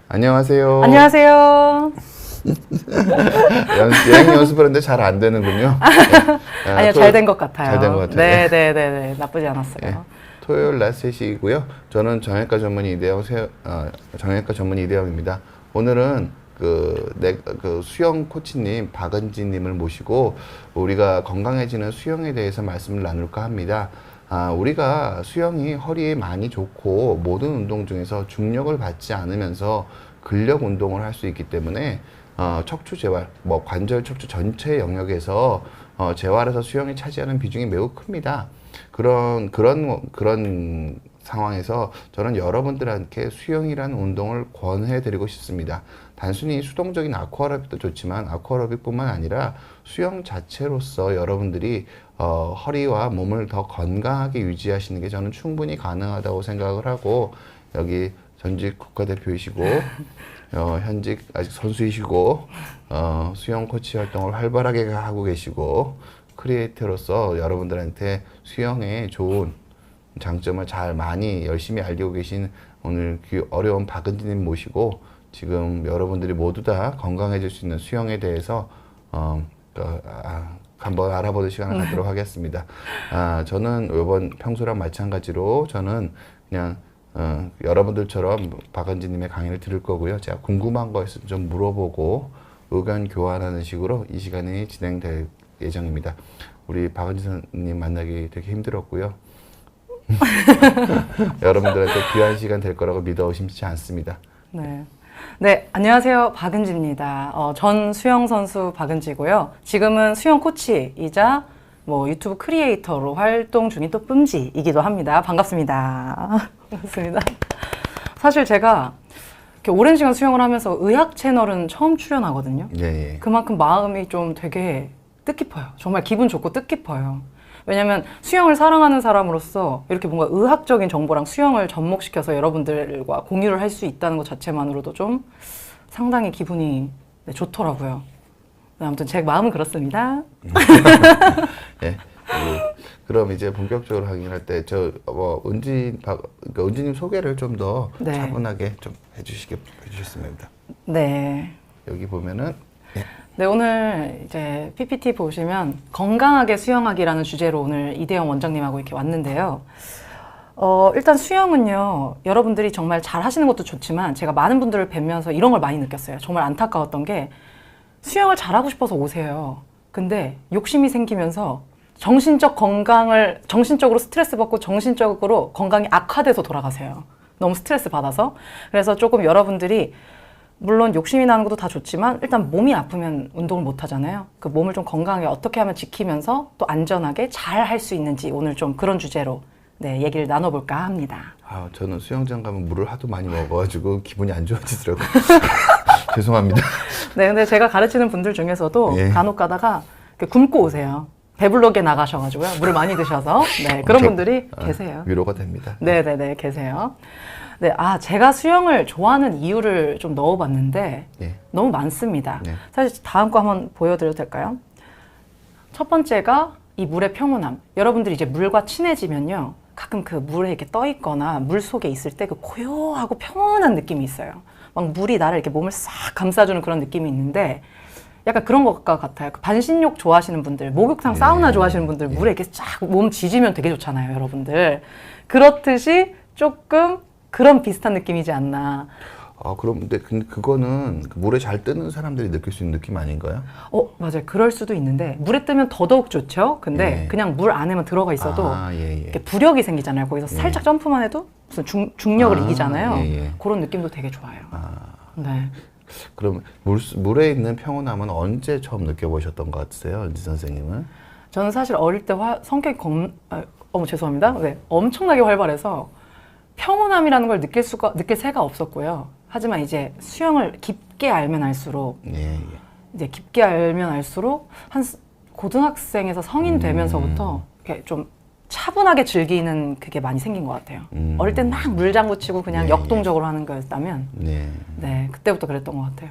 안녕하세요. 안녕하세요. 여행 연습을 했는데 잘 안 되는군요. 네. 아니요, 잘 된 것 같아요. 잘 된 것 같아요. 네네네, 나쁘지 않았어요. 네. 토요일 낮 3시이고요. 저는 정형외과 전문의 이대영입니다. 오늘은 그 수영 코치님 박은지님을 모시고 우리가 건강해지는 수영에 대해서 말씀을 나눌까 합니다. 우리가 수영이 허리에 많이 좋고 모든 운동 중에서 중력을 받지 않으면서 근력 운동을 할 수 있기 때문에 척추 재활, 관절 척추 전체 영역에서 재활에서 수영이 차지하는 비중이 매우 큽니다. 그런 상황에서 저는 여러분들한테 수영이라는 운동을 권해드리고 싶습니다. 단순히 수동적인 아쿠아로빅도 좋지만 아쿠아로빅뿐만 아니라 수영 자체로서 여러분들이 허리와 몸을 더 건강하게 유지하시는 게 저는 충분히 가능하다고 생각을 하고, 여기 전직 국가대표이시고 현직 아직 선수이시고 수영 코치 활동을 활발하게 하고 계시고 크리에이터로서 여러분들한테 수영의 좋은 장점을 많이 열심히 알리고 계신 오늘 어려운 박은지님 모시고 지금 여러분들이 모두 다 건강해질 수 있는 수영에 대해서 한번 알아보는 시간을 갖도록 하겠습니다. 저는 이번 평소랑 마찬가지로 저는 그냥 여러분들처럼 박은지님의 강의를 들을 거고요. 제가 궁금한 거 있으면 좀 물어보고 의견 교환하는 식으로 이 시간이 진행될 예정입니다. 우리 박은지님 만나기 되게 힘들었고요. 여러분들한테 귀한 시간 될 거라고 믿어 의심치 않습니다. 네, 안녕하세요. 박은지입니다. 전 수영 선수 박은지고요. 지금은 수영 코치이자 유튜브 크리에이터로 활동 중인 또 뿜지이기도 합니다. 반갑습니다. 반갑습니다. 사실 제가 이렇게 오랜 시간 수영을 하면서 의학 채널은 처음 출연하거든요. 예. 그만큼 마음이 좀 되게 뜻깊어요. 정말 기분 좋고 뜻깊어요. 왜냐면 수영을 사랑하는 사람으로서 이렇게 뭔가 의학적인 정보랑 수영을 접목시켜서 여러분들과 공유를 할 수 있다는 것 자체만으로도 좀 상당히 기분이 좋더라고요. 아무튼 제 마음은 그렇습니다. 네. 그럼 이제 본격적으로 확인할 때 은지님 소개를 좀 더 차분하게 좀 해주셨습니다. 네. 여기 보면은 네, 오늘 이제 PPT 보시면 건강하게 수영하기라는 주제로 오늘 이대영 원장님하고 이렇게 왔는데요. 일단 수영은요, 여러분들이 정말 잘 하시는 것도 좋지만 제가 많은 분들을 뵈면서 이런 걸 많이 느꼈어요. 정말 안타까웠던 게 수영을 잘하고 싶어서 오세요. 근데 욕심이 생기면서 정신적으로 스트레스 받고 정신적으로 건강이 악화돼서 돌아가세요. 너무 스트레스 받아서. 그래서 조금 여러분들이 물론 욕심이 나는 것도 다 좋지만 일단 몸이 아프면 운동을 못 하잖아요. 그 몸을 좀 건강하게 어떻게 하면 지키면서 또 안전하게 잘 할 수 있는지 오늘 좀 그런 주제로 얘기를 나눠볼까 합니다. 저는 수영장 가면 물을 하도 많이 먹어가지고 기분이 안 좋아지더라고요. 죄송합니다. 네, 근데 제가 가르치는 분들 중에서도 간혹 가다가 굶고 오세요. 배불러게 나가셔가지고요. 물을 많이 드셔서. 네, 그런 분들이 계세요. 위로가 됩니다. 네네네, 계세요. 네, 제가 수영을 좋아하는 이유를 좀 넣어봤는데 너무 많습니다. 사실 다음 거 한번 보여드려도 될까요? 첫 번째가 이 물의 평온함. 여러분들이 이제 물과 친해지면요, 가끔 그 물에 이렇게 떠 있거나 물 속에 있을 때 그 고요하고 평온한 느낌이 있어요. 막 물이 나를 이렇게 몸을 싹 감싸주는 그런 느낌이 있는데 약간 그런 것과 같아요. 그 반신욕 좋아하시는 분들, 목욕탕 사우나 좋아하시는 분들 물에 이렇게 쫙 몸 지지면 되게 좋잖아요, 여러분들. 그렇듯이 조금 그런 비슷한 느낌이지 않나. 근데 그거는 물에 잘 뜨는 사람들이 느낄 수 있는 느낌 아닌가요? 맞아요. 그럴 수도 있는데 물에 뜨면 더더욱 좋죠. 근데 그냥 물 안에만 들어가 있어도 이렇게 부력이 생기잖아요. 거기서 살짝 점프만 해도 무슨 중력을 이기잖아요. 그런 느낌도 되게 좋아요. 네. 그럼 물에 있는 평온함은 언제 처음 느껴보셨던 것 같으세요, 은지 선생님은? 저는 사실 어릴 때 성격이 죄송합니다. 네, 엄청나게 활발해서 평온함이라는 걸 느낄 새가 없었고요. 하지만 이제 수영을 깊게 알면 알수록 이제 깊게 알면 알수록 한 고등학생에서 성인 되면서부터 이렇게 좀 차분하게 즐기는 그게 많이 생긴 것 같아요. 어릴 땐 막 물장구 치고 그냥 역동적으로 하는 거였다면 네, 그때부터 그랬던 것 같아요.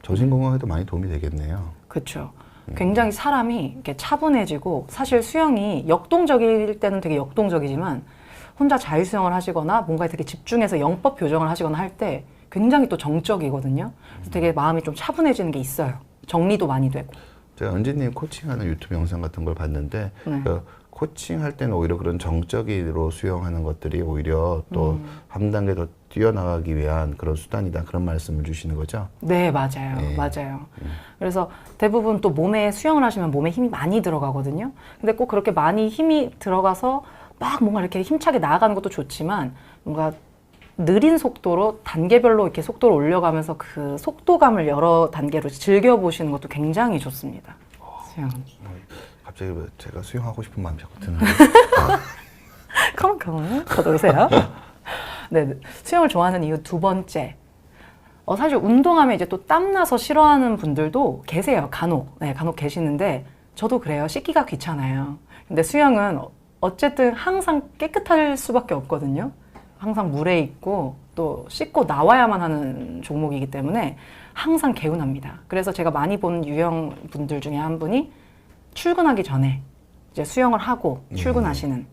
정신 건강에도 많이 도움이 되겠네요. 그렇죠. 굉장히 사람이 이렇게 차분해지고, 사실 수영이 역동적일 때는 되게 역동적이지만 혼자 자유수영을 하시거나 뭔가에 되게 집중해서 영법 교정을 하시거나 할 때 굉장히 또 정적이거든요. 그래서 되게 마음이 좀 차분해지는 게 있어요. 정리도 많이 되고. 제가 은지님 코칭하는 유튜브 영상 같은 걸 봤는데 그 코칭할 때는 오히려 그런 정적으로 수용하는 것들이 오히려 또 한 단계 더 뛰어나가기 위한 그런 수단이다, 그런 말씀을 주시는 거죠? 네, 맞아요. 맞아요. 그래서 대부분 또 몸에 수영을 하시면 몸에 힘이 많이 들어가거든요. 근데 꼭 그렇게 많이 힘이 들어가서 막 뭔가 이렇게 힘차게 나아가는 것도 좋지만 뭔가 느린 속도로 단계별로 이렇게 속도를 올려가면서 그 속도감을 여러 단계로 즐겨보시는 것도 굉장히 좋습니다. 수영. 갑자기 제가 수영하고 싶은 마음이 자꾸 드는데. 컴컴 저도 오세요. 네, 수영을 좋아하는 이유 두 번째. 사실 운동하면 이제 또 땀나서 싫어하는 분들도 계세요. 간혹. 네, 간혹 계시는데 저도 그래요. 씻기가 귀찮아요. 근데 수영은 어쨌든 항상 깨끗할 수밖에 없거든요. 항상 물에 있고 또 씻고 나와야만 하는 종목이기 때문에 항상 개운합니다. 그래서 제가 많이 본 유형 분들 중에 한 분이 출근하기 전에 이제 수영을 하고 출근하시는.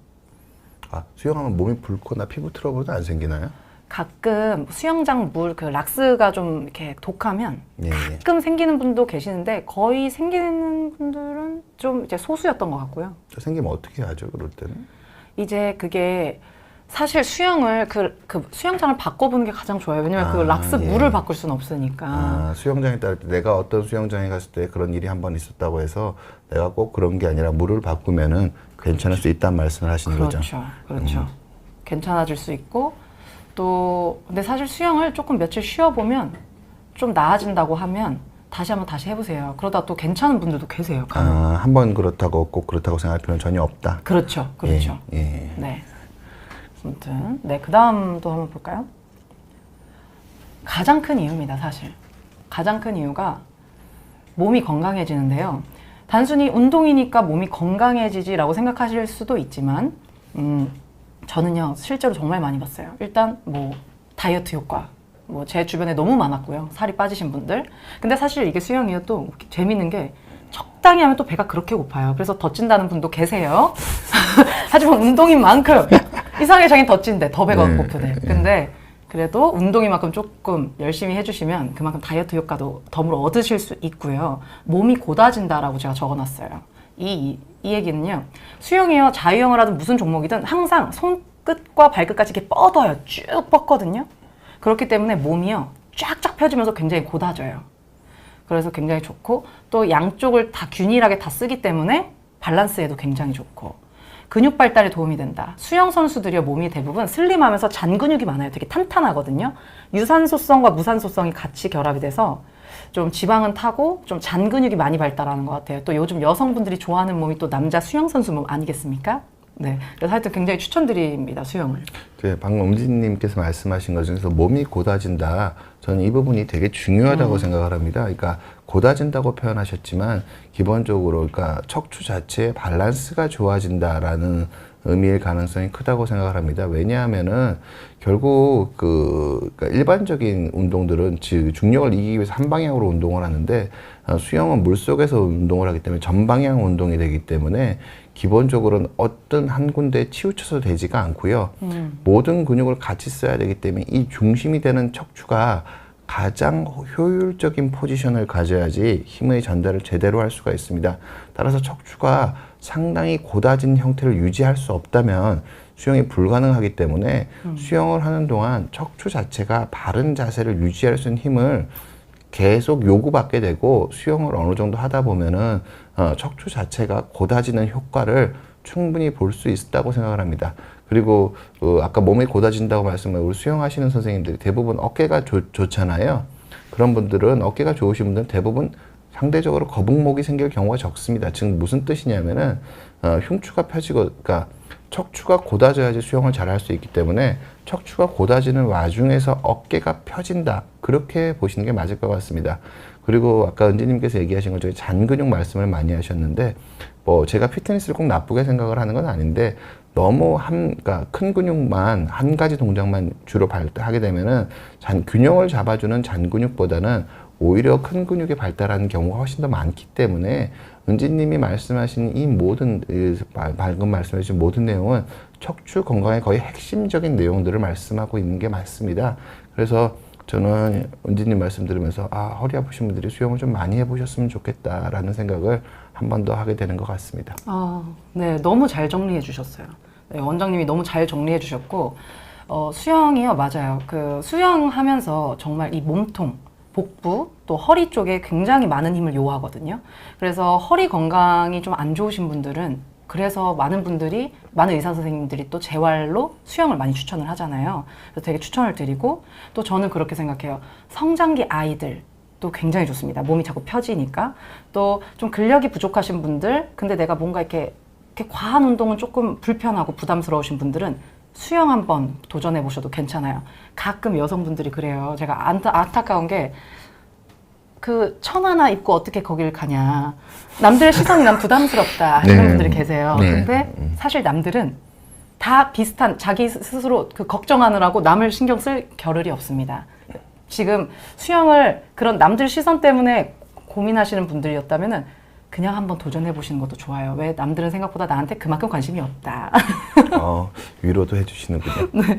아, 수영하면 몸이 붉거나 피부 트러블은 안 생기나요? 가끔 수영장 물 그 락스가 좀 이렇게 독하면 가끔 생기는 분도 계시는데 거의 생기는 분들은 좀 이제 소수였던 것 같고요. 생기면 어떻게 하죠, 그럴 때는? 이제 그게 사실 수영을 그 수영장을 바꿔보는 게 가장 좋아요. 왜냐면 그 락스 물을 바꿀 수는 없으니까. 수영장에 따를 때 내가 어떤 수영장에 갔을 때 그런 일이 한 번 있었다고 해서 내가 꼭 그런 게 아니라 물을 바꾸면은 괜찮을 수 있다는 말씀을 하시는 거죠. 그렇죠. 괜찮아질 수 있고 또 근데 사실 수영을 조금 며칠 쉬어보면 좀 나아진다고 하면 다시 해보세요. 그러다 또 괜찮은 분들도 계세요. 한 번 그렇다고 꼭 그렇다고 생각할 필요는 전혀 없다. 그렇죠. 예. 네. 아무튼 그 다음도 한번 볼까요? 가장 큰 이유입니다, 사실. 가장 큰 이유가 몸이 건강해지는데요. 단순히 운동이니까 몸이 건강해지지라고 생각하실 수도 있지만 저는요 실제로 정말 많이 봤어요. 일단 뭐 다이어트 효과 뭐 제 주변에 너무 많았고요. 살이 빠지신 분들. 근데 사실 이게 수영이요 또 재밌는 게 적당히 하면 또 배가 그렇게 고파요. 그래서 더 찐다는 분도 계세요. 하지만 운동인 만큼 이상하게 자기는 더 찐대, 더 배가 고프대. 근데 그래도 운동이만큼 조금 열심히 해주시면 그만큼 다이어트 효과도 덤으로 얻으실 수 있고요. 몸이 고다진다라고 제가 적어놨어요. 이 얘기는요. 수영이요, 자유형을 하든 무슨 종목이든 항상 손끝과 발끝까지 이렇게 뻗어요. 쭉 뻗거든요. 그렇기 때문에 몸이요 쫙쫙 펴지면서 굉장히 고다져요. 그래서 굉장히 좋고 또 양쪽을 다 균일하게 다 쓰기 때문에 밸런스에도 굉장히 좋고 근육 발달에 도움이 된다. 수영 선수들이 몸이 대부분 슬림하면서 잔 근육이 많아요. 되게 탄탄하거든요. 유산소성과 무산소성이 같이 결합이 돼서 좀 지방은 타고 좀 잔 근육이 많이 발달하는 것 같아요. 또 요즘 여성분들이 좋아하는 몸이 또 남자 수영 선수 몸 아니겠습니까? 네, 그래서 하여튼 굉장히 추천드립니다, 수영을. 방금 음진님께서 말씀하신 것 중에서 몸이 고다진다. 저는 이 부분이 되게 중요하다고 생각을 합니다. 그러니까 고다진다고 표현하셨지만 기본적으로 그러니까 척추 자체의 밸런스가 좋아진다라는 의미의 가능성이 크다고 생각을 합니다. 왜냐하면은 결국 그러니까 일반적인 운동들은 즉 중력을 이기기 위해서 한 방향으로 운동을 하는데 수영은 물속에서 운동을 하기 때문에 전방향 운동이 되기 때문에 기본적으로는 어떤 한 군데에 치우쳐서 되지가 않고요. 모든 근육을 같이 써야 되기 때문에 이 중심이 되는 척추가 가장 효율적인 포지션을 가져야지 힘의 전달을 제대로 할 수가 있습니다. 따라서 척추가 상당히 고다진 형태를 유지할 수 없다면 수영이 불가능하기 때문에 수영을 하는 동안 척추 자체가 바른 자세를 유지할 수 있는 힘을 계속 요구받게 되고 수영을 어느 정도 하다 보면은 척추 자체가 고다지는 효과를 충분히 볼 수 있다고 생각을 합니다. 그리고 아까 몸이 고다진다고 말씀하신 우리 수영하시는 선생님들이 대부분 어깨가 좋잖아요. 그런 분들은 어깨가 좋으신 분들은 대부분 상대적으로 거북목이 생길 경우가 적습니다. 즉 무슨 뜻이냐면은 흉추가 펴지고 그러니까 척추가 고다져야지 수영을 잘 할 수 있기 때문에 척추가 고다지는 와중에서 어깨가 펴진다. 그렇게 보시는 게 맞을 것 같습니다. 그리고 아까 은지님께서 얘기하신 것 중에 잔 근육 말씀을 많이 하셨는데 뭐 제가 피트니스를 꼭 나쁘게 생각을 하는 건 아닌데 너무 그러니까 큰 근육만 한 가지 동작만 주로 발달하게 되면은 균형을 잡아주는 잔 근육보다는 오히려 큰 근육이 발달하는 경우가 훨씬 더 많기 때문에 은지님이 말씀하신 이 모든 방금 말씀해주신 모든 내용은 척추 건강의 거의 핵심적인 내용들을 말씀하고 있는 게 맞습니다. 그래서 저는 은지님 말씀 들으면서 허리 아프신 분들이 수영을 좀 많이 해보셨으면 좋겠다라는 생각을 한 번 더 하게 되는 것 같습니다. 네, 너무 잘 정리해 주셨어요. 네, 원장님이 너무 잘 정리해 주셨고 수영이요, 맞아요. 그 수영하면서 정말 이 몸통, 복부, 또 허리 쪽에 굉장히 많은 힘을 요하거든요. 그래서 허리 건강이 좀 안 좋으신 분들은 그래서 많은 의사 선생님들이 또 재활로 수영을 많이 추천을 하잖아요. 그래서 되게 추천을 드리고, 또 저는 그렇게 생각해요. 성장기 아이들 또 굉장히 좋습니다. 몸이 자꾸 펴지니까. 또 좀 근력이 부족하신 분들, 근데 내가 뭔가 이렇게 과한 운동은 조금 불편하고 부담스러우신 분들은 수영 한번 도전해 보셔도 괜찮아요. 가끔 여성분들이 그래요. 제가 안타까운 게 천 하나 입고 어떻게 거길 가냐. 남들의 시선이 난 부담스럽다. 이런 분들이 계세요. 근데 사실 남들은 다 비슷한 자기 스스로 걱정하느라고 남을 신경 쓸 겨를이 없습니다. 지금 수영을 그런 남들 시선 때문에 고민하시는 분들이었다면은 그냥 한번 도전해 보시는 것도 좋아요. 왜 남들은 생각보다 나한테 그만큼 관심이 없다. 위로도 해주시는군요. 네.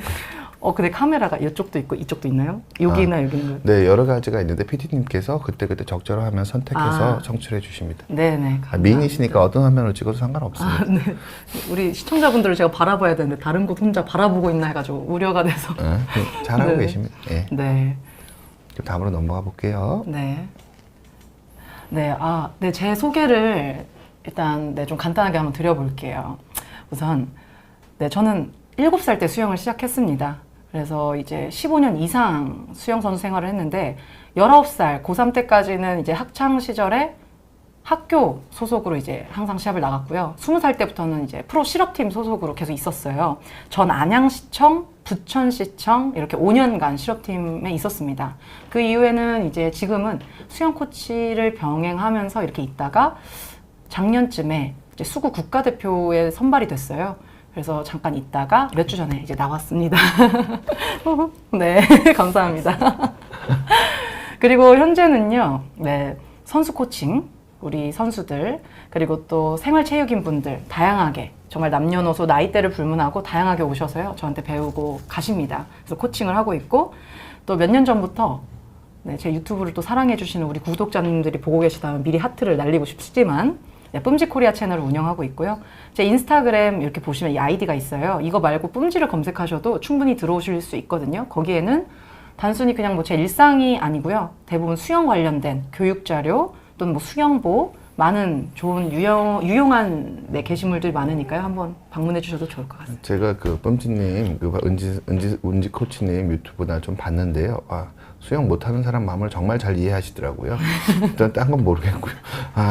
근데 카메라가 이쪽도 있고 이쪽도 있나요? 여기나 여기는? 네, 여러 가지가 있는데 PD님께서 그때그때 적절한 화면 선택해서 청출해 주십니다. 네네. 미인이시니까 어떤 화면을 찍어도 상관없습니다. 네. 우리 시청자분들을 제가 바라봐야 되는데 다른 곳 혼자 바라보고 있나 해가지고 우려가 돼서. 잘하고 계십니다. 네. 네. 그럼 다음으로 넘어가 볼게요. 네. 네, 제 소개를 일단 좀 간단하게 한번 드려볼게요. 우선, 저는 7살 때 수영을 시작했습니다. 그래서 이제 15년 이상 수영선수 생활을 했는데, 19살, 고3 때까지는 이제 학창 시절에 학교 소속으로 이제 항상 시합을 나갔고요. 20살 때부터는 이제 프로 실업팀 소속으로 계속 있었어요. 전 안양시청, 부천시청 이렇게 5년간 실업팀에 있었습니다. 그 이후에는 이제 지금은 수영 코치를 병행하면서 이렇게 있다가 작년쯤에 이제 수구 국가대표에 선발이 됐어요. 그래서 잠깐 있다가 몇 주 전에 이제 나왔습니다. 네, 감사합니다. 그리고 현재는요, 선수 코칭, 우리 선수들, 그리고 또 생활체육인 분들, 다양하게, 정말 남녀노소 나이대를 불문하고 다양하게 오셔서요, 저한테 배우고 가십니다. 그래서 코칭을 하고 있고, 또 몇 년 전부터 제 유튜브를 또 사랑해주시는 우리 구독자님들이 보고 계시다면 미리 하트를 날리고 싶지만, 뿜지 코리아 채널을 운영하고 있고요. 제 인스타그램 이렇게 보시면 이 아이디가 있어요. 이거 말고 뿜지를 검색하셔도 충분히 들어오실 수 있거든요. 거기에는 단순히 그냥 제 일상이 아니고요. 대부분 수영 관련된 교육자료 또는 수영복, 많은 좋은 유용한 게시물들이 많으니까요. 한번 방문해 주셔도 좋을 것 같습니다. 제가 뿜지님, 은지 코치님 유튜브나 좀 봤는데요. 수영 못하는 사람 마음을 정말 잘 이해하시더라고요. 일단 딴 건 모르겠고요.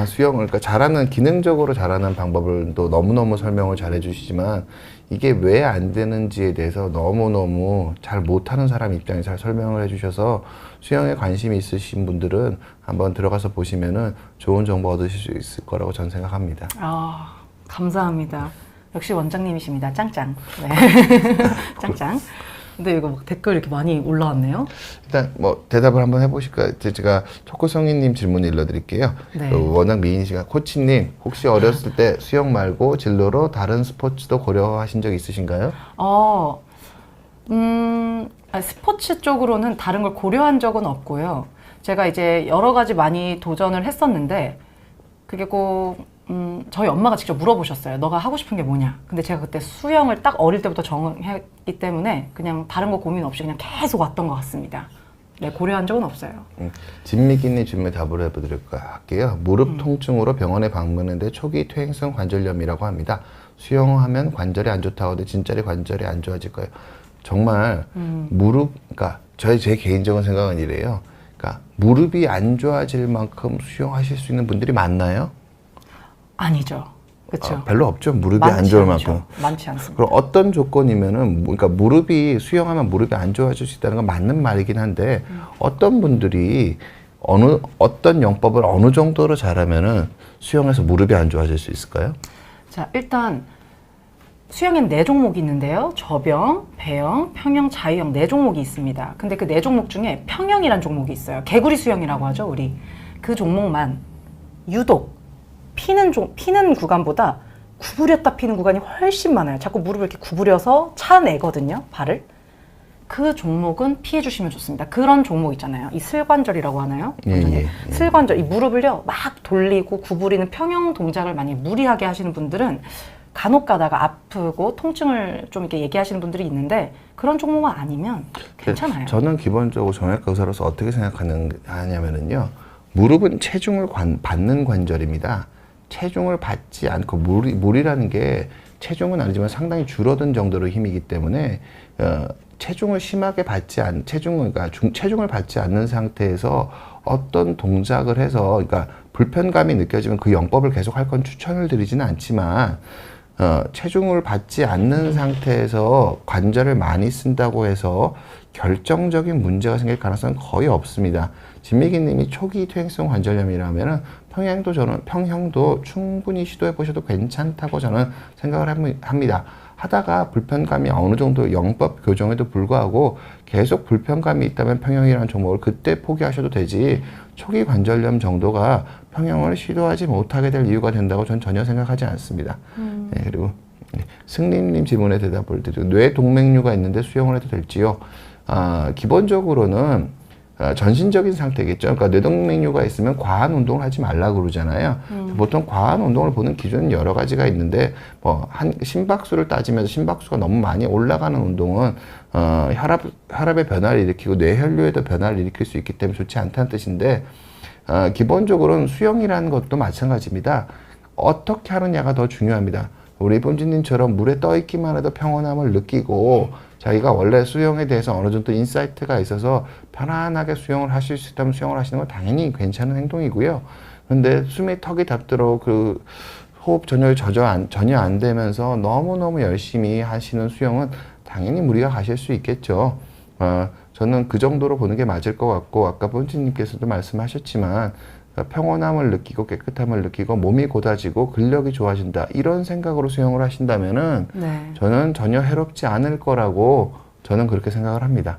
수영을, 그러니까 기능적으로 잘하는 방법을 또 너무너무 설명을 잘 해주시지만 이게 왜 안 되는지에 대해서 너무너무 잘 못하는 사람 입장에 잘 설명을 해주셔서 수영에 관심이 있으신 분들은 한번 들어가서 보시면은 좋은 정보 얻으실 수 있을 거라고 저는 생각합니다. 감사합니다. 역시 원장님이십니다. 짱짱. 네. 짱짱. 근데 이거 댓글 이렇게 많이 올라왔네요. 일단 대답을 한번 해보실까요? 제가 초코성희님 질문 읽어드릴게요. 네. 워낙 미인이시가 코치님 혹시 어렸을 때 수영 말고 진로로 다른 스포츠도 고려하신 적 있으신가요? 스포츠 쪽으로는 다른 걸 고려한 적은 없고요. 제가 이제 여러 가지 많이 도전을 했었는데 그게 저희 엄마가 직접 물어보셨어요. 너가 하고 싶은 게 뭐냐? 근데 제가 그때 수영을 딱 어릴 때부터 정했기 때문에 그냥 다른 거 고민 없이 그냥 계속 왔던 것 같습니다. 네, 고려한 적은 없어요. 진미기님 질문에 답을 해보도록 할게요. 무릎 통증으로 병원에 방문했는데 초기 퇴행성 관절염이라고 합니다. 수영하면 관절이 안 좋다고 하는데 진짜로 관절이 안 좋아질까요? 정말 그러니까 제 개인적인 생각은 이래요. 그러니까 무릎이 안 좋아질 만큼 수영하실 수 있는 분들이 많나요? 아니죠. 그렇죠. 별로 없죠. 무릎이 안 좋을 만큼. 많지 않습니다. 그럼 어떤 조건이면은 그러니까 수영하면 무릎이 안 좋아질 수 있다는 건 맞는 말이긴 한데 어떤 분들이 어떤 영법을 어느 정도로 잘하면은 수영에서 무릎이 안 좋아질 수 있을까요? 자, 일단 수영엔 4종목이 있는데요. 저병, 배영, 평영, 자유형 4종목이 있습니다. 근데 그 4종목 중에 평영이란 종목이 있어요. 개구리 수영이라고 하죠, 우리. 그 종목만 유독 피는 구간보다 구부렸다 피는 구간이 훨씬 많아요. 자꾸 무릎을 이렇게 구부려서 차내거든요, 발을. 그 종목은 피해 주시면 좋습니다. 그런 종목 있잖아요. 이 슬관절이라고 하나요? 슬관절, 이 무릎을요 막 돌리고 구부리는 평형 동작을 많이 무리하게 하시는 분들은 간혹 가다가 아프고 통증을 좀 이렇게 얘기하시는 분들이 있는데 그런 종목은 아니면 괜찮아요. 저는 기본적으로 정형외과 의사로서 어떻게 생각하냐면요. 무릎은 체중을 받는 관절입니다. 체중을 받지 않고 무리라는 게 체중은 아니지만 상당히 줄어든 정도로 힘이기 때문에 체중을 심하게 체중을 받지 않는 상태에서 어떤 동작을 해서 그러니까 불편감이 느껴지면 그 영법을 계속 할 건 추천을 드리지는 않지만 체중을 받지 않는 상태에서 관절을 많이 쓴다고 해서 결정적인 문제가 생길 가능성은 거의 없습니다. 진미기 님이 초기 퇴행성 관절염이라면 평형도 충분히 시도해 보셔도 괜찮다고 저는 생각을 합니다. 하다가 불편감이 어느 정도 영법 교정에도 불구하고 계속 불편감이 있다면 평형이라는 종목을 그때 포기하셔도 되지 초기 관절염 정도가 평형을 시도하지 못하게 될 이유가 된다고 저는 전혀 생각하지 않습니다. 네, 그리고 승림님 질문에 대답을 드리고 뇌 동맥류가 있는데 수영을 해도 될지요? 기본적으로는 전신적인 상태겠죠. 그러니까 뇌동맥류가 있으면 과한 운동을 하지 말라고 그러잖아요. 보통 과한 운동을 보는 기준은 여러 가지가 있는데 심박수를 따지면서 심박수가 너무 많이 올라가는 운동은 혈압의 변화를 일으키고 뇌혈류에도 변화를 일으킬 수 있기 때문에 좋지 않다는 뜻인데 기본적으로는 수영이라는 것도 마찬가지입니다. 어떻게 하느냐가 더 중요합니다. 우리 본진님처럼 물에 떠 있기만 해도 평온함을 느끼고 자기가 원래 수영에 대해서 어느 정도 인사이트가 있어서 편안하게 수영을 하실 수 있다면 수영을 하시는 건 당연히 괜찮은 행동이고요. 근데 숨이 턱이 닿도록 그 호흡 전혀 안 되면서 너무너무 열심히 하시는 수영은 당연히 무리가 가실 수 있겠죠. 저는 그 정도로 보는 게 맞을 것 같고 아까 본진님께서도 말씀하셨지만 평온함을 느끼고 깨끗함을 느끼고 몸이 곧아지고 근력이 좋아진다 이런 생각으로 수영을 하신다면은 저는 전혀 해롭지 않을 거라고 저는 그렇게 생각을 합니다.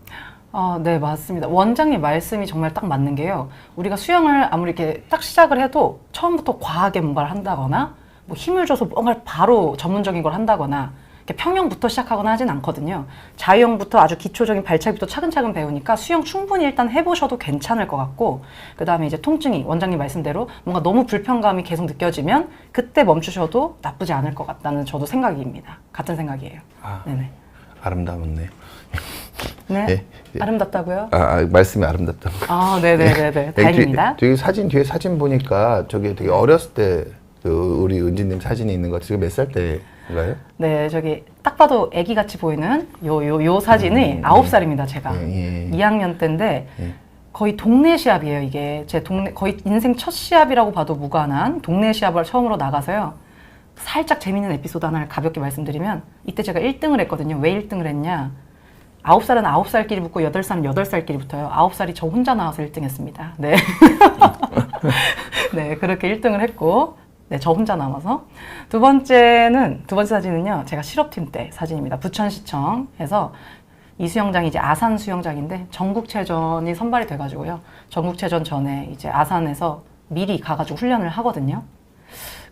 네, 맞습니다. 원장님 말씀이 정말 딱 맞는 게요. 우리가 수영을 아무리 이렇게 딱 시작을 해도 처음부터 과하게 뭔가를 한다거나 뭐 힘을 줘서 뭔가를 바로 전문적인 걸 한다거나 이렇게 평형부터 시작하거나 하진 않거든요. 자유형부터 아주 기초적인 발차기부터 차근차근 배우니까 수영 충분히 일단 해보셔도 괜찮을 것 같고 그 다음에 이제 통증이 원장님 말씀대로 뭔가 너무 불편감이 계속 느껴지면 그때 멈추셔도 나쁘지 않을 것 같다는 저도 생각입니다. 같은 생각이에요. 네네. 아름다웠네요. 네? 네. 아름답다고요? 말씀이 아름답다고. 네네네네. 다행입니다. 뒤에 사진 보니까 저기 되게 어렸을 때 우리 은지님 사진이 있는 것 같아요. 지금 몇 살 때인가요? 네, 저기 딱 봐도 아기같이 보이는 요 사진이 9살입니다, 제가. 2학년 때인데 거의 동네 시합이에요, 이게. 제 거의 인생 첫 시합이라고 봐도 무관한 동네 시합을 처음으로 나가서요. 살짝 재밌는 에피소드 하나를 가볍게 말씀드리면 이때 제가 1등을 했거든요. 왜 1등을 했냐? 9살은 9살끼리 붙고 8살은 8살끼리 붙어요. 9살이 저 혼자 나와서 1등 했습니다. 네. 네, 그렇게 1등을 했고 네, 저 혼자 남아서. 두 번째 사진은요, 제가 실업팀 때 사진입니다. 부천시청에서 이 수영장이 이제 아산 수영장인데 전국체전이 선발이 돼가지고요. 전국체전 전에 이제 아산에서 미리 가가지고 훈련을 하거든요.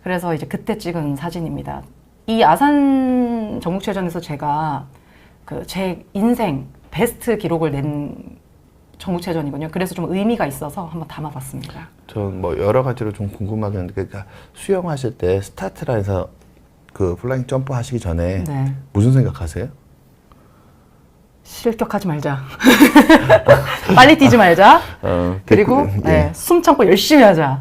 그래서 이제 그때 찍은 사진입니다. 이 아산 전국체전에서 제가 제 인생 베스트 기록을 낸 전국체전이군요. 그래서 좀 의미가 있어서 한번 담아봤습니다. 전 뭐 여러 가지로 좀 궁금하긴 한데, 그러니까 수영하실 때 스타트 라인에서 그 플라잉 점프 하시기 전에 무슨 생각하세요? 실격하지 말자. 빨리 뛰지 말자. 그리고 숨 참고 열심히 하자.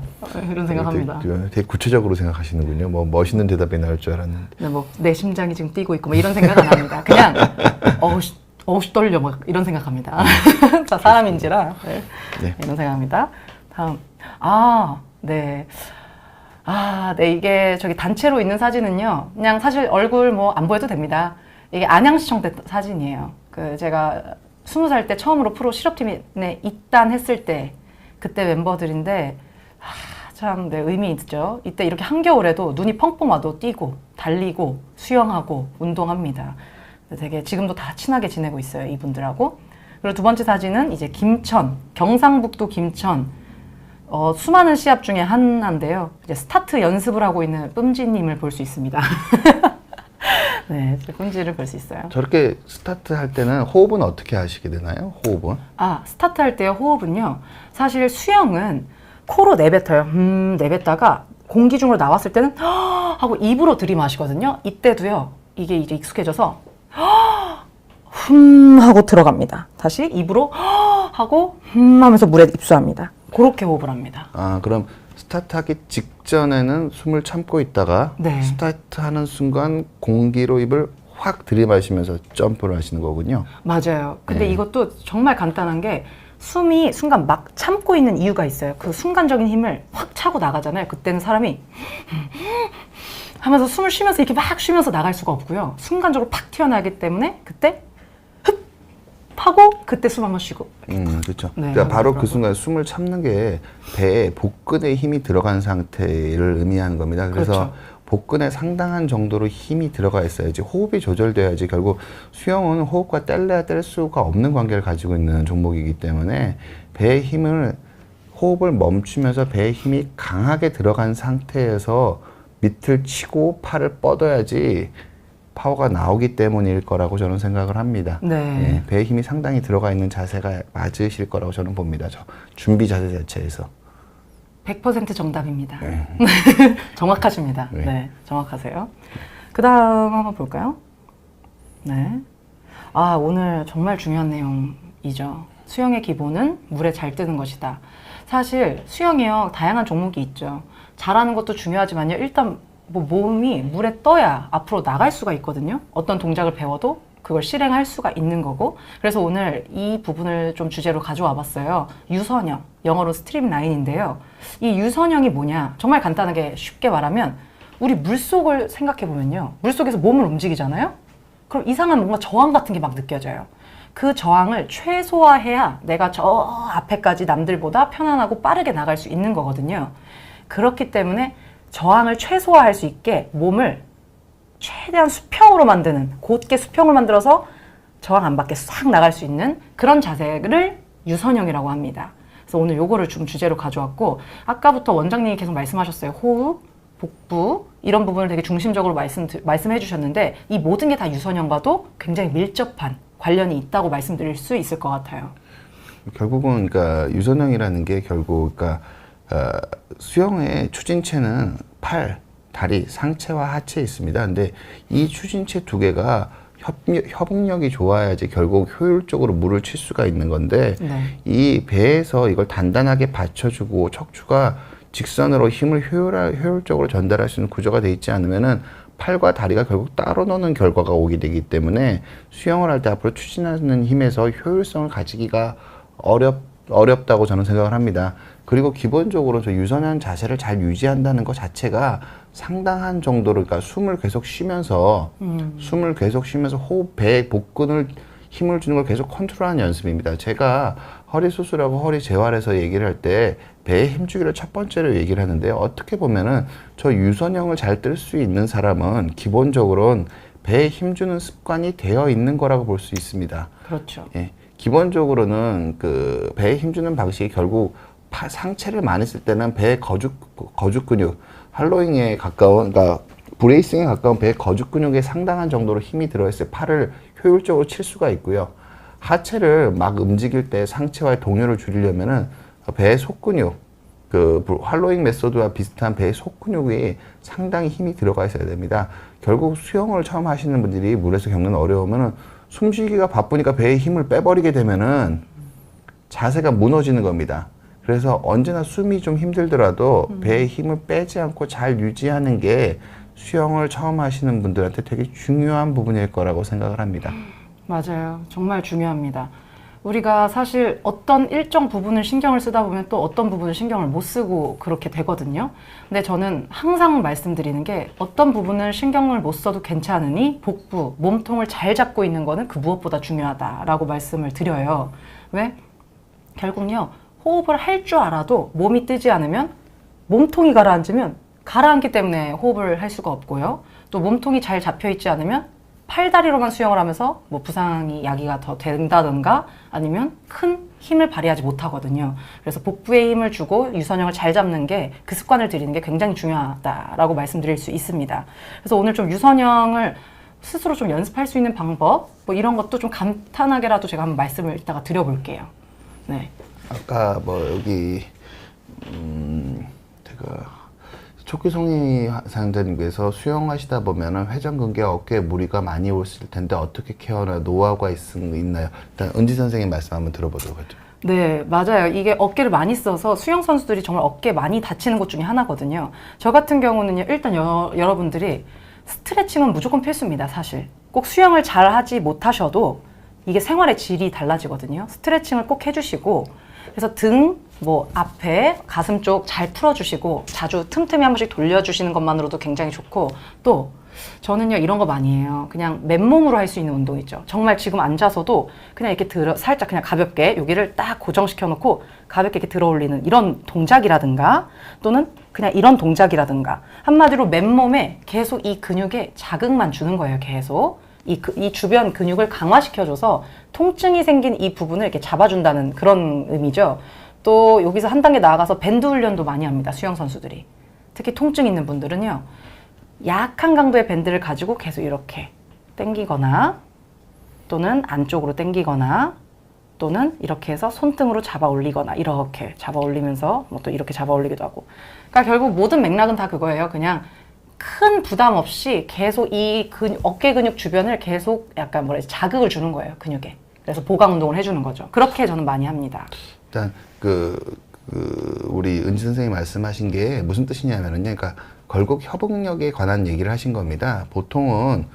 이런 생각합니다. 되게 구체적으로 생각하시는군요. 뭐 멋있는 대답이 나올 줄 알았는데. 네, 뭐 내 심장이 지금 뛰고 있고 뭐 이런 생각 안 합니다. 그냥 어우씨 떨려 막 이런 생각합니다. 자, 사람인지라 이런 생각합니다. 다음 네, 이게 저기 단체로 있는 사진은요. 그냥 사실 얼굴 뭐 안 보여도 됩니다. 이게 안양시청 때 사진이에요. 제가 20살 때 처음으로 프로 실업팀에 입단했을 때 그때 멤버들인데 참 의미 있죠. 이때 이렇게 한겨울에도 눈이 펑펑 와도 뛰고 달리고 수영하고 운동합니다. 되게 지금도 다 친하게 지내고 있어요, 이분들하고. 그리고 두 번째 사진은 이제 김천, 경상북도 김천 수많은 시합 중에 하나인데요. 이제 스타트 연습을 하고 있는 뿜지님을 볼 수 있습니다. 네, spun지를 볼 수 있어요. 저렇게 스타트 할 때는 호흡은 어떻게 하시게 되나요? 호흡은? 스타트 할 때요, 호흡은요. 사실 수영은 코로 내뱉어요. 내뱉다가 공기 중으로 나왔을 때는 하고 입으로 들이마시거든요. 이때도요, 이게 이제 익숙해져서 하고 들어갑니다. 다시 입으로 하고 하면서 물에 입수합니다. 그렇게 호흡을 합니다. 그럼 스타트하기 직전에는 숨을 참고 있다가 네. 스타트하는 순간 공기로 입을 확 들이마시면서 점프를 하시는 거군요. 맞아요. 근데 이것도 정말 간단한 게 숨이 순간 막 참고 있는 이유가 있어요. 그 순간적인 힘을 확 차고 나가잖아요. 그때는 사람이 하면서 숨을 쉬면서 이렇게 막 쉬면서 나갈 수가 없고요. 순간적으로 팍 튀어나가기 때문에 그때 흡 하고 그때 숨 한번 쉬고. 그렇죠. 네, 그러니까 바로 그 순간 숨을 참는 게 배에 복근에 힘이 들어간 상태를 의미하는 겁니다. 그래서 그렇죠. 복근에 상당한 정도로 힘이 들어가 있어야지 호흡이 조절돼야지 결국 수영은 호흡과 뗄래야 뗄 수가 없는 관계를 가지고 있는 종목이기 때문에 배의 힘을 호흡을 멈추면서 배의 힘이 강하게 들어간 상태에서 밑을 치고 팔을 뻗어야지 파워가 나오기 때문일 거라고 저는 생각을 합니다. 네. 배의 힘이 상당히 들어가 있는 자세가 맞으실 거라고 저는 봅니다. 저 준비 자세 자체에서. 100% 정답입니다. 정확하십니다. 네, 정확하세요. 그 다음 한번 볼까요? 네. 오늘 정말 중요한 내용이죠. 수영의 기본은 물에 잘 뜨는 것이다. 사실 수영이요, 다양한 종목이 있죠. 잘하는 것도 중요하지만요, 일단 뭐 몸이 물에 떠야 앞으로 나갈 수가 있거든요. 어떤 동작을 배워도 그걸 실행할 수가 있는 거고. 그래서 오늘 이 부분을 좀 주제로 가져와 봤어요. 유선형, 영어로 스트림라인인데요. 이 유선형이 뭐냐? 정말 간단하게 쉽게 말하면 우리 물속을 생각해 보면요. 물속에서 몸을 움직이잖아요. 그럼 이상한 뭔가 저항 같은 게 막 느껴져요. 그 저항을 최소화해야 내가 저 앞에까지 남들보다 편안하고 빠르게 나갈 수 있는 거거든요. 그렇기 때문에 저항을 최소화할 수 있게 몸을 최대한 수평으로 만드는, 곧게 수평을 만들어서 저항 안 받게 싹 나갈 수 있는 그런 자세를 유선형이라고 합니다. 그래서 오늘 요거를 좀 주제로 가져왔고, 아까부터 원장님이 계속 말씀하셨어요. 호흡, 복부 이런 부분을 되게 중심적으로 말씀해 주셨는데 이 모든 게 다 유선형과도 굉장히 밀접한 관련이 있다고 말씀드릴 수 있을 것 같아요. 결국은 그러니까 유선형이라는 게 결국 그러니까 수영의 추진체는 팔, 다리, 상체와 하체에 있습니다. 근데 이 추진체 두 개가 협응력이 좋아야지 결국 효율적으로 물을 칠 수가 있는 건데 이 배에서 이걸 단단하게 받쳐주고 척추가 직선으로 힘을 효율적으로 전달할 수 있는 구조가 돼 있지 않으면은 팔과 다리가 결국 따로 노는 결과가 오게 되기 때문에 수영을 할 때 앞으로 추진하는 힘에서 효율성을 가지기가 어렵다고 저는 생각을 합니다. 그리고 기본적으로 저 유선형 자세를 잘 유지한다는 것 자체가 상당한 정도로 그러니까 숨을 계속 쉬면서 호흡, 배, 복근을 힘을 주는 걸 계속 컨트롤하는 연습입니다. 제가 허리 수술하고 허리 재활에서 얘기를 할 때 배에 힘주기를 첫 번째로 얘기를 하는데요. 어떻게 보면은 저 유선형을 잘 뜰 수 있는 사람은 기본적으로는 배에 힘주는 습관이 되어 있는 거라고 볼 수 있습니다. 그렇죠. 예. 기본적으로는 그 배에 힘주는 방식이 결국 상체를 많이 쓸 때는 배의 거죽 근육, 할로잉에 가까운, 그러니까 브레이싱에 가까운 배의 거죽 근육에 상당한 정도로 힘이 들어있을 팔을 효율적으로 칠 수가 있고요. 하체를 막 움직일 때 상체와의 동요를 줄이려면은 배의 속근육, 그 할로잉 메소드와 비슷한 배의 속근육이 상당히 힘이 들어가 있어야 됩니다. 결국 수영을 처음 하시는 분들이 물에서 겪는 어려움은 숨쉬기가 바쁘니까 배의 힘을 빼버리게 되면은 자세가 무너지는 겁니다. 그래서 언제나 숨이 좀 힘들더라도 배의 힘을 빼지 않고 잘 유지하는 게 수영을 처음 하시는 분들한테 되게 중요한 부분일 거라고 생각을 합니다. 맞아요. 정말 중요합니다. 우리가 사실 어떤 일정 부분을 신경을 쓰다 보면 또 어떤 부분을 신경을 못 쓰고 그렇게 되거든요. 근데 저는 항상 말씀드리는 게 어떤 부분을 신경을 못 써도 괜찮으니 복부, 몸통을 잘 잡고 있는 거는 그 무엇보다 중요하다라고 말씀을 드려요. 왜? 결국요. 호흡을 할 줄 알아도 몸이 뜨지 않으면 몸통이 가라앉으면 가라앉기 때문에 호흡을 할 수가 없고요. 또 몸통이 잘 잡혀 있지 않으면 팔다리로만 수영을 하면서 뭐 부상이 야기가 더 된다든가 아니면 큰 힘을 발휘하지 못하거든요. 그래서 복부에 힘을 주고 유선형을 잘 잡는 게 그 습관을 들이는 게 굉장히 중요하다라고 말씀드릴 수 있습니다. 그래서 오늘 좀 유선형을 스스로 좀 연습할 수 있는 방법 뭐 이런 것도 좀 간단하게라도 제가 한번 말씀을 이따가 드려볼게요. 네. 아까 뭐 여기 제가 촉기송이 사용자님께서 수영하시다 보면은 회전근개 어깨에 무리가 많이 오실 텐데 어떻게 케어나 노하우가 있나요? 일단 은지 선생님 말씀 한번 들어보도록 하죠. 네, 맞아요. 이게 어깨를 많이 써서 수영 선수들이 정말 어깨 많이 다치는 것 중에 하나거든요. 저 같은 경우는요, 일단 여러분들이 스트레칭은 무조건 필수입니다, 사실. 꼭 수영을 잘 하지 못하셔도 이게 생활의 질이 달라지거든요. 스트레칭을 꼭 해주시고, 그래서 등, 뭐 앞에 가슴 쪽 잘 풀어주시고 자주 틈틈이 한 번씩 돌려주시는 것만으로도 굉장히 좋고, 또 저는요 이런 거 많이 해요. 그냥 맨몸으로 할 수 있는 운동 있죠. 정말 지금 앉아서도 그냥 이렇게 살짝 그냥 가볍게 여기를 딱 고정시켜 놓고 가볍게 이렇게 들어 올리는 이런 동작이라든가, 또는 그냥 이런 동작이라든가, 한마디로 맨몸에 계속 이 근육에 자극만 주는 거예요. 계속 이 주변 근육을 강화시켜줘서 통증이 생긴 이 부분을 이렇게 잡아준다는 그런 의미죠. 또 여기서 한 단계 나아가서 밴드 훈련도 많이 합니다. 수영 선수들이. 특히 통증 있는 분들은요, 약한 강도의 밴드를 가지고 계속 이렇게 당기거나, 또는 안쪽으로 당기거나, 또는 이렇게 해서 손등으로 잡아 올리거나, 이렇게 잡아 올리면서 뭐 또 이렇게 잡아 올리기도 하고. 그러니까 결국 모든 맥락은 다 그거예요. 그냥 큰 부담 없이 계속 이 어깨 근육 주변을 계속 약간 자극을 주는 거예요, 근육에. 그래서 보강 운동을 해주는 거죠. 그렇게 저는 많이 합니다. 일단 우리 은지 선생님이 말씀하신 게 무슨 뜻이냐면은요, 그러니까 결국 협응력에 관한 얘기를 하신 겁니다. 보통은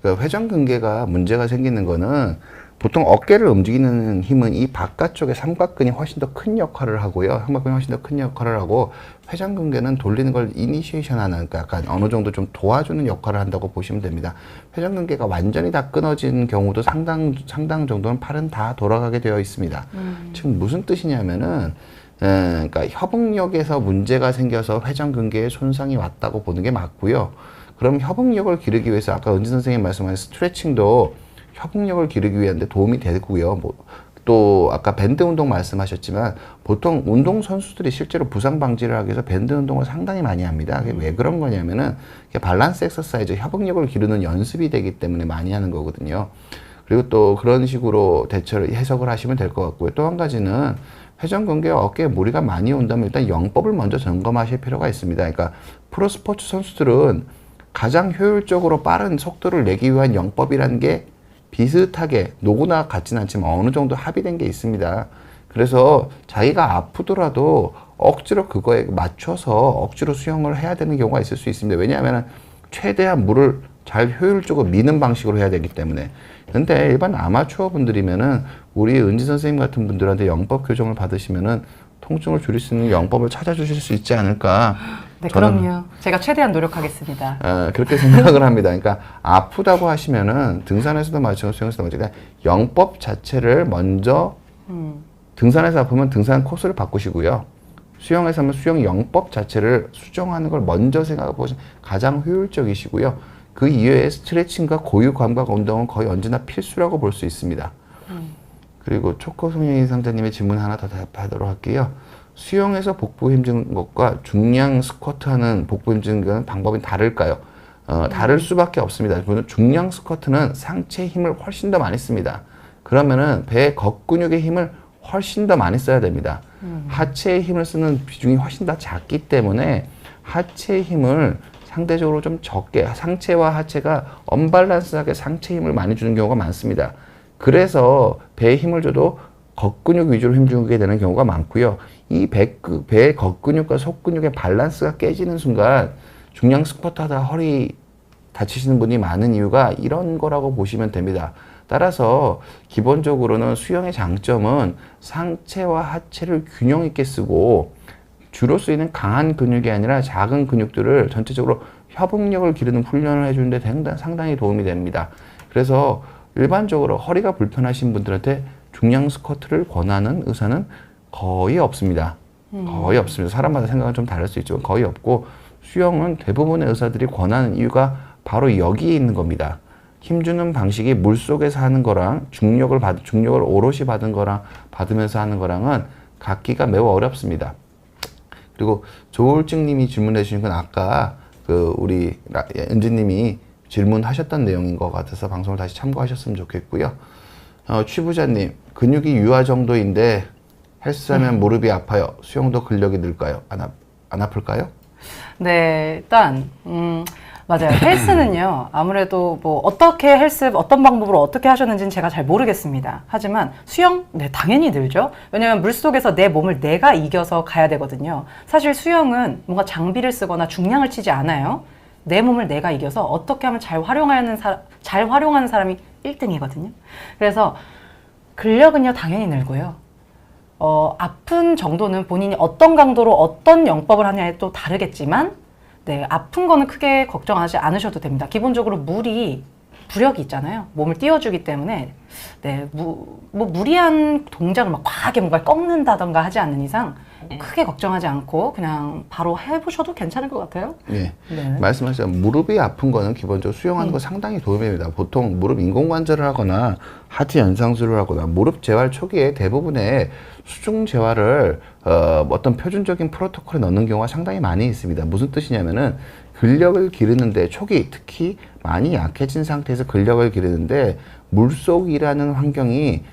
회전근개가 문제가 생기는 거는, 보통 어깨를 움직이는 힘은 이 바깥쪽의 삼각근이 훨씬 더 큰 역할을 하고요. 삼각근이 훨씬 더 큰 역할을 하고, 회전근개는 돌리는 걸 이니시에이션하는, 그러니까 약간 어느 정도 좀 도와주는 역할을 한다고 보시면 됩니다. 회전근개가 완전히 다 끊어진 경우도 상당 정도는 팔은 다 돌아가게 되어 있습니다. 지금 무슨 뜻이냐면은, 그러니까 협응력에서 문제가 생겨서 회전근개에 손상이 왔다고 보는 게 맞고요. 그럼 협응력을 기르기 위해서 아까 은지 선생님 말씀하신 스트레칭도 협응력을 기르기 위한데 도움이 되고요. 뭐 또 아까 밴드 운동 말씀하셨지만, 보통 운동 선수들이 실제로 부상 방지를 하기 위해서 밴드 운동을 상당히 많이 합니다. 그게 왜 그런 거냐면은 밸런스 엑서사이즈, 협응력을 기르는 연습이 되기 때문에 많이 하는 거거든요. 그리고 또 그런 식으로 해석을 하시면 될 것 같고요. 또 한 가지는 회전근개와 어깨에 무리가 많이 온다면 일단 영법을 먼저 점검하실 필요가 있습니다. 그러니까 프로스포츠 선수들은 가장 효율적으로 빠른 속도를 내기 위한 영법이라는 게 비슷하게 누구나 같지는 않지만 어느 정도 합의된 게 있습니다. 그래서 자기가 아프더라도 억지로 그거에 맞춰서 억지로 수영을 해야 되는 경우가 있을 수 있습니다. 왜냐하면 최대한 물을 잘 효율적으로 미는 방식으로 해야 되기 때문에. 근데 일반 아마추어 분들이면은 우리 은지 선생님 같은 분들한테 영법 교정을 받으시면은 통증을 줄일 수 있는 영법을 찾아주실 수 있지 않을까. 네, 그럼요. 제가 최대한 노력하겠습니다. 그렇게 생각을 합니다. 그러니까 아프다고 하시면은 등산에서도 마찬가지고 수영에서도 마찬가지고 영법 자체를 먼저, 등산에서 아프면 등산 코스를 바꾸시고요. 수영에서 하면 수영 영법 자체를 수정하는 걸 먼저 생각해 보시면 가장 효율적이시고요. 그 이외에 스트레칭과 고유 감각 운동은 거의 언제나 필수라고 볼 수 있습니다. 그리고 초코송이 상자님의 질문 하나 더 답하도록 할게요. 수영에서 복부 힘주는 것과 중량 스쿼트 하는 복부 힘주는 것은 방법이 다를까요? 다를 수밖에 없습니다. 중량 스쿼트는 상체 힘을 훨씬 더 많이 씁니다. 그러면은 배 겉근육의 힘을 훨씬 더 많이 써야 됩니다. 하체의 힘을 쓰는 비중이 훨씬 더 작기 때문에 하체의 힘을 상대적으로 좀 적게, 상체와 하체가 언밸런스하게 상체 힘을 많이 주는 경우가 많습니다. 그래서 배에 힘을 줘도 겉근육 위주로 힘주게 되는 경우가 많고요. 이 배의 겉근육과 속근육의 밸런스가 깨지는 순간 중량 스쿼트 하다가 허리 다치시는 분이 많은 이유가 이런 거라고 보시면 됩니다. 따라서 기본적으로는 수영의 장점은 상체와 하체를 균형 있게 쓰고, 주로 쓰이는 강한 근육이 아니라 작은 근육들을 전체적으로 협응력을 기르는 훈련을 해주는데 상당히 도움이 됩니다. 그래서 일반적으로 허리가 불편하신 분들한테 중량 스쿼트를 권하는 의사는 거의 없습니다. 거의 없습니다. 사람마다 생각은 좀 다를 수 있지만 거의 없고, 수영은 대부분의 의사들이 권하는 이유가 바로 여기에 있는 겁니다. 힘주는 방식이 물속에서 하는 거랑 중력을 오롯이 받은 거랑 받으면서 하는 거랑은 갖기가 매우 어렵습니다. 그리고 조울증님이 질문해 주신 건 아까 우리 은지님이 질문하셨던 내용인 것 같아서 방송을 다시 참고하셨으면 좋겠고요. 취부자님, 근육이 유아 정도인데 헬스하면 무릎이 아파요. 수영도 근력이 늘까요? 안 아플까요? 네, 일단 맞아요. 헬스는요, 아무래도 뭐 어떻게 헬스, 어떤 방법으로 어떻게 하셨는지는 제가 잘 모르겠습니다. 하지만 수영, 네, 당연히 늘죠. 왜냐면 물속에서 내 몸을 내가 이겨서 가야 되거든요. 사실 수영은 뭔가 장비를 쓰거나 중량을 치지 않아요. 내 몸을 내가 이겨서 어떻게 하면 잘 활용하는 사람이 1등이거든요. 그래서 근력은요, 당연히 늘고요. 아픈 정도는 본인이 어떤 강도로 어떤 영법을 하냐에 또 다르겠지만, 네, 아픈 거는 크게 걱정하지 않으셔도 됩니다. 기본적으로 물이 부력이 있잖아요. 몸을 띄워주기 때문에, 네, 뭐 무리한 동작을 막 과하게 뭔가 꺾는다던가 하지 않는 이상 크게 걱정하지 않고 그냥 바로 해보셔도 괜찮을 것 같아요. 네. 말씀하신 무릎이 아픈 거는 기본적으로 수영하는 거 상당히 도움이 됩니다. 보통 무릎 인공관절을 하거나 하트 연상술을 하거나 무릎 재활 초기에 대부분의 수중 재활을 어떤 표준적인 프로토콜에 넣는 경우가 상당히 많이 있습니다. 무슨 뜻이냐면은 근력을 기르는데 초기 특히 많이 약해진 상태에서 근력을 기르는데 물속이라는 환경이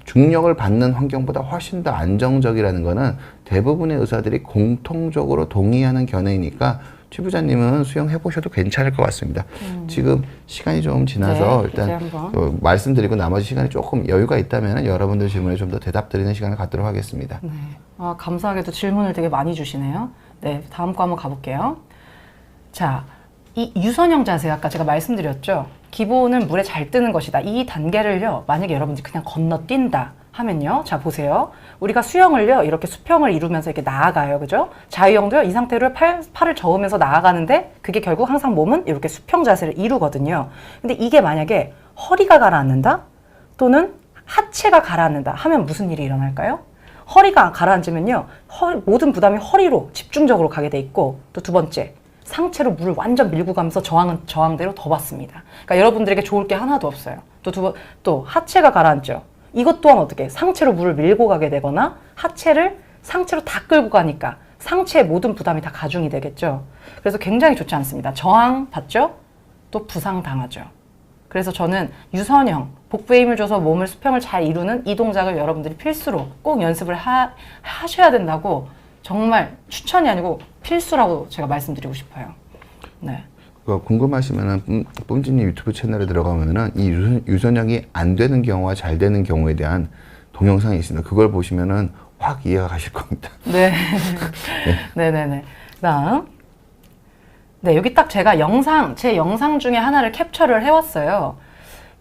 중력을 받는 환경보다 훨씬 더 안정적이라는 거는 대부분의 의사들이 공통적으로 동의하는 견해이니까 취부자님은 수영해 보셔도 괜찮을 것 같습니다. 지금 시간이 좀 지나서 네, 일단 말씀드리고 나머지 시간이 조금 여유가 있다면 여러분들 질문에 좀 더 대답드리는 시간을 갖도록 하겠습니다. 네. 감사하게도 질문을 되게 많이 주시네요. 네, 다음 거 한번 가볼게요. 자, 이 유선형 자세 아까 제가 말씀드렸죠. 기본은 물에 잘 뜨는 것이다. 이 단계를요, 만약에 여러분들이 그냥 건너뛴다 하면요. 자, 보세요. 우리가 수영을요, 이렇게 수평을 이루면서 이렇게 나아가요. 그죠? 자유형도요, 이 상태로 팔을 저으면서 나아가는데, 그게 결국 항상 몸은 이렇게 수평 자세를 이루거든요. 근데 이게 만약에 허리가 가라앉는다? 또는 하체가 가라앉는다 하면 무슨 일이 일어날까요? 허리가 가라앉으면요, 모든 부담이 허리로 집중적으로 가게 돼 있고, 또 두 번째, 상체로 물을 완전 밀고 가면서 저항대로 더 받습니다. 그러니까 여러분들에게 좋을 게 하나도 없어요. 또 하체가 가라앉죠. 이것 또한 어떻게 상체로 물을 밀고 가게 되거나 하체를 상체로 다 끌고 가니까 상체의 모든 부담이 다 가중이 되겠죠. 그래서 굉장히 좋지 않습니다. 저항 받죠? 또 부상 당하죠. 그래서 저는 유선형, 복부에 힘을 줘서 몸을 수평을 잘 이루는 이 동작을 여러분들이 필수로 꼭 연습을 하셔야 된다고 정말 추천이 아니고 필수라고 제가 말씀드리고 싶어요. 네. 궁금하시면은 뿜진님 유튜브 채널에 들어가면은 이 유선형이 안 되는 경우와 잘 되는 경우에 대한 동영상이 있습니다. 그걸 보시면은 확 이해가 가실 겁니다. 네. 네네네. 그다음. 네, 여기 딱 제가 제 영상 중에 하나를 캡처를 해왔어요.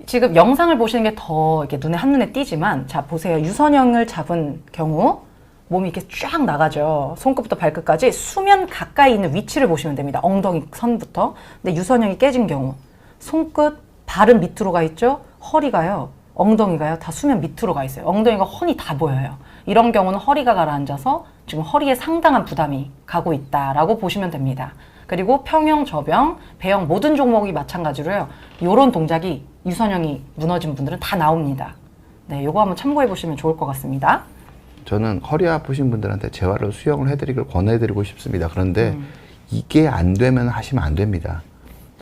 지금 영상을 보시는 게 더 이렇게 한눈에 띄지만, 자, 보세요. 유선형을 잡은 경우, 몸이 이렇게 쫙 나가죠. 손끝부터 발끝까지 수면 가까이 있는 위치를 보시면 됩니다. 엉덩이 선부터. 근데 유선형이 깨진 경우, 손끝, 발은 밑으로 가 있죠. 허리가요, 엉덩이가요, 다 수면 밑으로 가 있어요. 엉덩이가 훤히 다 보여요. 이런 경우는 허리가 가라앉아서 지금 허리에 상당한 부담이 가고 있다라고 보시면 됩니다. 그리고 평형, 저병, 배영 모든 종목이 마찬가지로요. 이런 동작이 유선형이 무너진 분들은 다 나옵니다. 네, 요거 한번 참고해 보시면 좋을 것 같습니다. 저는 허리 아프신 분들한테 재활로 수영을 해드리길 권해드리고 싶습니다. 그런데 이게 안 되면 하시면 안 됩니다.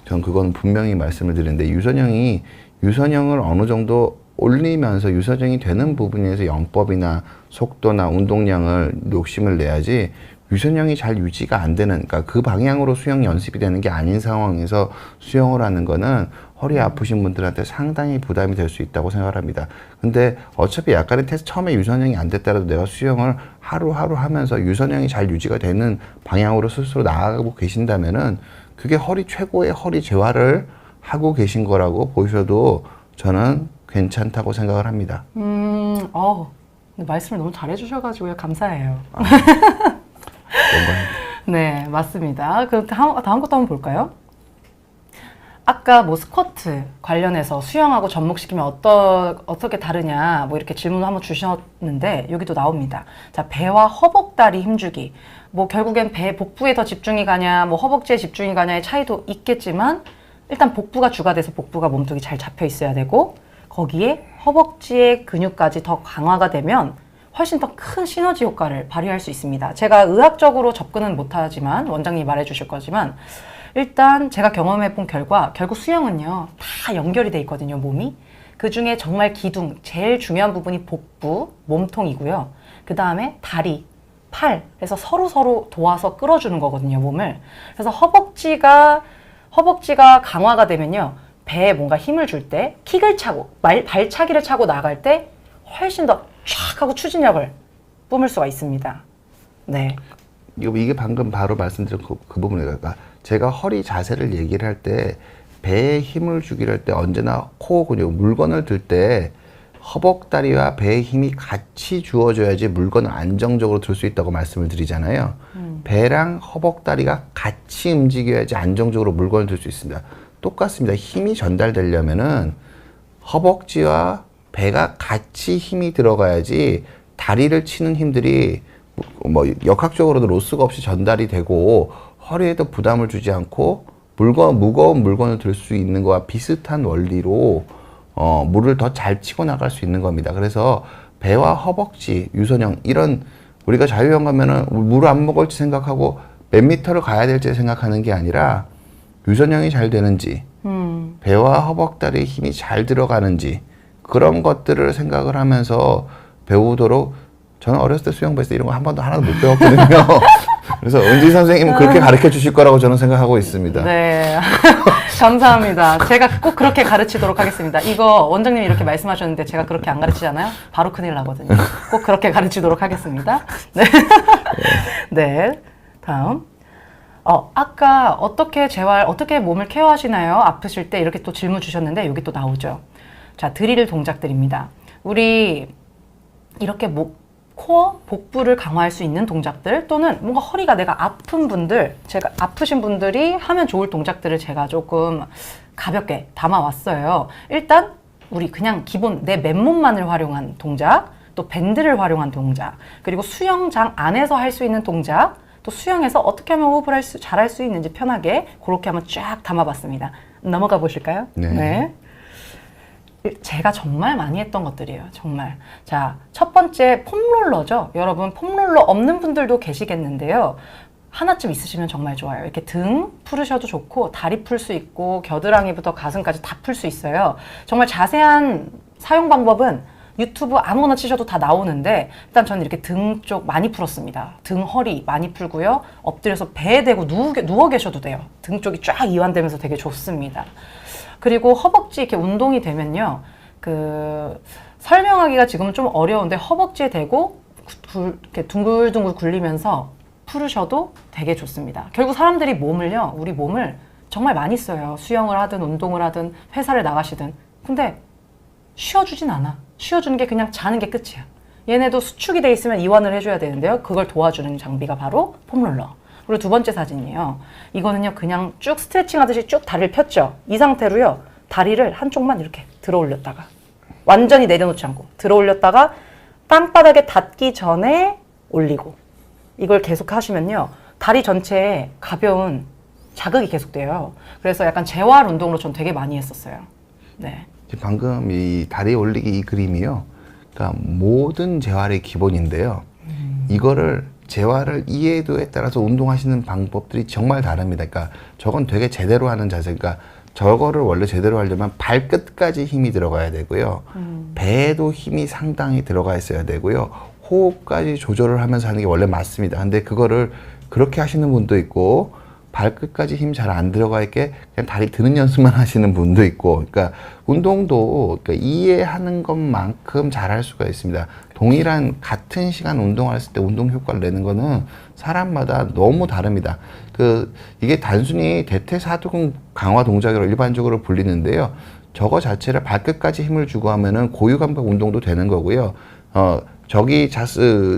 전 그건 분명히 말씀을 드리는데 유선형을 어느 정도 올리면서 유선형이 되는 부분에서 영법이나 속도나 운동량을 욕심을 내야지 유선형이 잘 유지가 안 되는, 그러니까 그 방향으로 수영 연습이 되는 게 아닌 상황에서 수영을 하는 거는 허리 아프신 분들한테 상당히 부담이 될 수 있다고 생각을 합니다. 근데 어차피 약간의 테스트 처음에 유선형이 안 됐더라도 내가 수영을 하루하루 하면서 유선형이 잘 유지가 되는 방향으로 스스로 나아가고 계신다면은 그게 최고의 허리 재활을 하고 계신 거라고 보셔도 저는 괜찮다고 생각을 합니다. 근데 말씀을 너무 잘해주셔가지고요. 감사해요. 네, 맞습니다. 그럼 다음 것도 한번 볼까요? 아까 뭐 스쿼트 관련해서 수영하고 접목시키면 어떻게 다르냐 뭐 이렇게 질문을 한번 주셨는데 여기도 나옵니다. 자, 배와 허벅다리 힘주기. 뭐 결국엔 복부에 더 집중이 가냐, 뭐 허벅지에 집중이 가냐의 차이도 있겠지만 일단 복부가 주가 돼서 복부가 몸통이 잘 잡혀 있어야 되고 거기에 허벅지의 근육까지 더 강화가 되면 훨씬 더 큰 시너지 효과를 발휘할 수 있습니다. 제가 의학적으로 접근은 못하지만 원장님이 말해주실 거지만 일단 제가 경험해 본 결과 결국 수영은요 다 연결이 돼 있거든요, 몸이. 그 중에 정말 기둥, 제일 중요한 부분이 복부, 몸통이고요. 그 다음에 다리, 팔, 그래서 서로 도와서 끌어주는 거거든요, 몸을. 그래서 허벅지가 강화가 되면요, 배에 뭔가 힘을 줄 때, 킥을 차고, 발차기를 차고 나갈 때 훨씬 더 촥 하고 추진력을 뿜을 수가 있습니다. 네. 이게 방금 바로 말씀드린 그 부분이에요. 그러니까 제가 허리 자세를 얘기를 할 때 배에 힘을 주기를 할 때 언제나 코어 근육, 물건을 들 때 허벅다리와 배의 힘이 같이 주어져야지 물건을 안정적으로 들 수 있다고 말씀을 드리잖아요. 배랑 허벅다리가 같이 움직여야지 안정적으로 물건을 들 수 있습니다. 똑같습니다. 힘이 전달되려면은 허벅지와 배가 같이 힘이 들어가야지 다리를 치는 힘들이 뭐 역학적으로도 로스가 없이 전달이 되고 허리에도 부담을 주지 않고 무거운 물건을 들 수 있는 거와 비슷한 원리로 물을 더 잘 치고 나갈 수 있는 겁니다. 그래서 배와 허벅지, 유선형 이런 우리가 자유형 가면은 물 안 먹을지 생각하고 몇 미터를 가야 될지 생각하는 게 아니라 유선형이 잘 되는지 배와 허벅다리에 힘이 잘 들어가는지 그런 것들을 생각을 하면서 배우도록 저는 어렸을 때 수영 배웠을 때 이런 거 한 번도 하나도 못 배웠거든요. 그래서 은지 선생님은 그렇게 가르쳐 주실 거라고 저는 생각하고 있습니다. 네. 감사합니다. 제가 꼭 그렇게 가르치도록 하겠습니다. 이거 원장님이 이렇게 말씀하셨는데 제가 그렇게 안 가르치잖아요? 바로 큰일 나거든요. 꼭 그렇게 가르치도록 하겠습니다. 네. 네. 다음. 아까 어떻게 몸을 케어하시나요? 아프실 때 이렇게 또 질문 주셨는데 여기 또 나오죠. 자, 드릴 동작들입니다. 우리 이렇게 코어, 복부를 강화할 수 있는 동작들 또는 뭔가 허리가 내가 아프신 분들이 하면 좋을 동작들을 제가 조금 가볍게 담아왔어요. 일단 우리 그냥 기본 내 맨몸만을 활용한 동작, 또 밴드를 활용한 동작, 그리고 수영장 안에서 할 수 있는 동작, 또 수영에서 어떻게 하면 호흡을 잘할 수 있는지 편하게 그렇게 한번 쫙 담아봤습니다. 넘어가 보실까요? 네. 제가 정말 많이 했던 것들이에요. 정말. 자, 첫 번째 폼롤러죠. 여러분 폼롤러 없는 분들도 계시겠는데요. 하나쯤 있으시면 정말 좋아요. 이렇게 등 풀으셔도 좋고 다리 풀 수 있고 겨드랑이부터 가슴까지 다 풀 수 있어요. 정말 자세한 사용 방법은 유튜브 아무거나 치셔도 다 나오는데 일단 저는 이렇게 등 쪽 많이 풀었습니다. 등, 허리 많이 풀고요. 엎드려서 배에 대고 누워 계셔도 돼요. 등 쪽이 쫙 이완되면서 되게 좋습니다. 그리고 허벅지 이렇게 운동이 되면요. 설명하기가 지금은 좀 어려운데 허벅지에 대고 이렇게 둥글둥글 굴리면서 풀으셔도 되게 좋습니다. 결국 사람들이 우리 몸을 정말 많이 써요. 수영을 하든 운동을 하든 회사를 나가시든. 근데 쉬어주진 않아. 쉬어주는 게 그냥 자는 게 끝이야. 얘네도 수축이 돼 있으면 이완을 해줘야 되는데요. 그걸 도와주는 장비가 바로 폼롤러. 그리고 두 번째 사진이에요. 이거는요, 그냥 쭉 스트레칭 하듯이 쭉 다리를 폈죠. 이 상태로요, 다리를 한쪽만 이렇게 들어 올렸다가, 완전히 내려놓지 않고, 들어 올렸다가, 땅바닥에 닿기 전에 올리고, 이걸 계속 하시면요, 다리 전체에 가벼운 자극이 계속돼요. 그래서 약간 재활 운동으로 전 되게 많이 했었어요. 네. 방금 이 다리 올리기 이 그림이요. 그러니까 모든 재활의 기본인데요. 이거를 재활을 이해도에 따라서 운동하시는 방법들이 정말 다릅니다. 그러니까 저건 되게 제대로 하는 자세. 그러니까 저거를 원래 제대로 하려면 발끝까지 힘이 들어가야 되고요. 배에도 힘이 상당히 들어가 있어야 되고요. 호흡까지 조절을 하면서 하는 게 원래 맞습니다. 근데 그거를 그렇게 하시는 분도 있고 발끝까지 힘 잘 안 들어가 있게 그냥 다리 드는 연습만 하시는 분도 있고, 그러니까 운동도 이해하는 것만큼 잘할 수가 있습니다. 동일한 같은 시간 운동을 했을 때 운동 효과를 내는 거는 사람마다 너무 다릅니다. 이게 단순히 대퇴사두근 강화 동작으로 일반적으로 불리는데요. 저거 자체를 발끝까지 힘을 주고 하면은 고유감각 운동도 되는 거고요.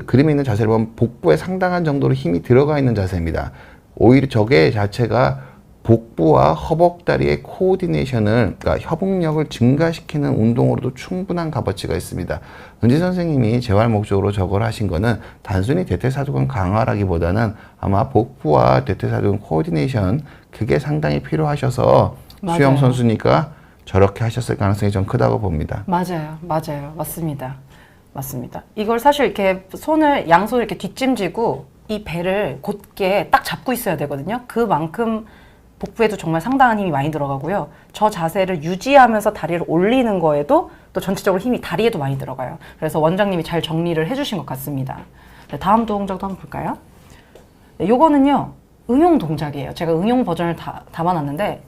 그림에 있는 자세를 보면 복부에 상당한 정도로 힘이 들어가 있는 자세입니다. 오히려 저게 자체가 복부와 허벅다리의 코오디네이션을, 그러니까 협응력을 증가시키는 운동으로도 충분한 값어치가 있습니다. 은지 선생님이 재활 목적으로 저걸 하신 거는 단순히 대퇴사두근 강화라기보다는 아마 복부와 대퇴사두근 코오디네이션, 그게 상당히 필요하셔서 맞아요. 수영 선수니까 저렇게 하셨을 가능성이 좀 크다고 봅니다. 맞아요. 맞습니다. 이걸 사실 이렇게 양손을 이렇게 뒷짐지고 이 배를 곧게 딱 잡고 있어야 되거든요. 그만큼 복부에도 정말 상당한 힘이 많이 들어가고요. 저 자세를 유지하면서 다리를 올리는 거에도 또 전체적으로 힘이 다리에도 많이 들어가요. 그래서 원장님이 잘 정리를 해주신 것 같습니다. 네, 다음 동작도 한번 볼까요? 네, 요거는요, 응용 동작이에요. 제가 응용 버전을 담아놨는데,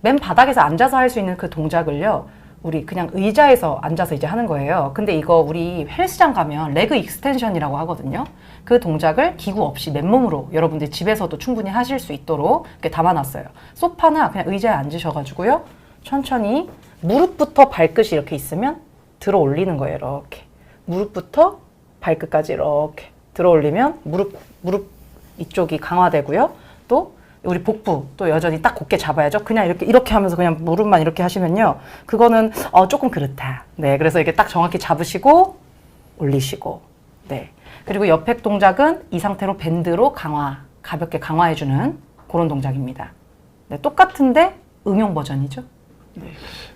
맨 바닥에서 앉아서 할 수 있는 그 동작을요, 우리 그냥 의자에서 앉아서 이제 하는 거예요. 근데 이거 우리 헬스장 가면 레그 익스텐션이라고 하거든요. 그 동작을 기구 없이 맨몸으로 여러분들 집에서도 충분히 하실 수 있도록 이렇게 담아놨어요. 소파나 그냥 의자에 앉으셔가지고요, 천천히 무릎부터 발끝이 이렇게 있으면 들어 올리는 거예요. 이렇게 무릎부터 발끝까지 이렇게 들어 올리면 무릎 이쪽이 강화되고요. 또 우리 복부 또 여전히 딱 곧게 잡아야죠. 그냥 이렇게 하면서 그냥 무릎만 이렇게 하시면요, 그거는 조금 그렇다. 네, 그래서 이렇게 딱 정확히 잡으시고 올리시고, 네. 그리고 옆에 동작은 이 상태로 밴드로 가볍게 강화해주는 그런 동작입니다. 네, 똑같은데 응용 버전이죠. 네.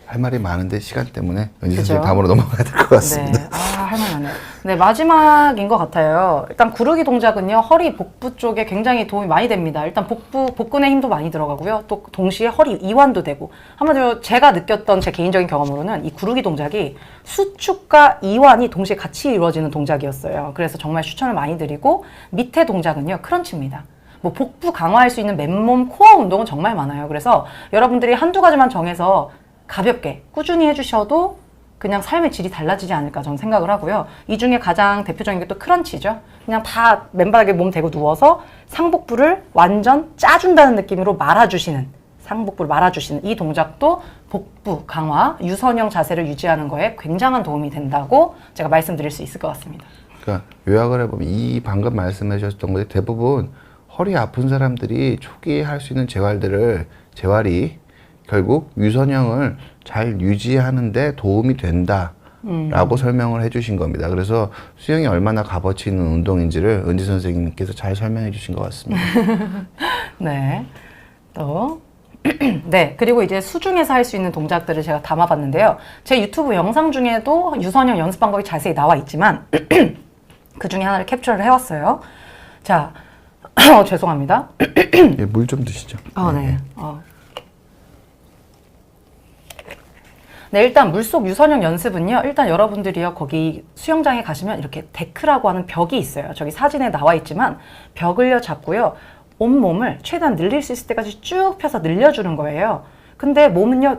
할 말이 많은데 시간 때문에 은지 선생님 다음으로 넘어가야 될 것 같습니다. 네, 할 말 많네요. 네, 마지막인 것 같아요. 일단 구르기 동작은요, 허리, 복부 쪽에 굉장히 도움이 많이 됩니다. 일단 복근에 힘도 많이 들어가고요. 또 동시에 허리 이완도 되고, 한마디로 제가 느꼈던 제 개인적인 경험으로는 이 구르기 동작이 수축과 이완이 동시에 같이 이루어지는 동작이었어요. 그래서 정말 추천을 많이 드리고, 밑에 동작은요, 크런치입니다. 뭐 복부 강화할 수 있는 맨몸 코어 운동은 정말 많아요. 그래서 여러분들이 한두 가지만 정해서 가볍게 꾸준히 해주셔도 그냥 삶의 질이 달라지지 않을까 저는 생각을 하고요. 이 중에 가장 대표적인 게 또 크런치죠. 그냥 다 맨바닥에 몸 대고 누워서 상복부를 완전 짜준다는 느낌으로 상복부를 말아주시는 이 동작도 복부 강화, 유선형 자세를 유지하는 거에 굉장한 도움이 된다고 제가 말씀드릴 수 있을 것 같습니다. 그러니까 요약을 해보면 이 방금 말씀해 주셨던 것이 대부분 허리 아픈 사람들이 초기에 할 수 있는 재활이 결국 유선형을 잘 유지하는 데 도움이 된다라고 설명을 해주신 겁니다. 그래서 수영이 얼마나 값어치 있는 운동인지를 은지 선생님께서 잘 설명해 주신 것 같습니다. 네. 또 네, 그리고 이제 수중에서 할 수 있는 동작들을 제가 담아봤는데요. 제 유튜브 영상 중에도 유선형 연습 방법이 자세히 나와 있지만 그 중에 하나를 캡처를 해왔어요. 자, 죄송합니다. 예, 물 좀 드시죠. 네. 네, 일단 물속 유선형 연습은요, 일단 여러분들이요, 거기 수영장에 가시면 이렇게 데크라고 하는 벽이 있어요. 저기 사진에 나와 있지만 벽을요 잡고요, 온몸을 최대한 늘릴 수 있을 때까지 쭉 펴서 늘려주는 거예요. 근데 몸은요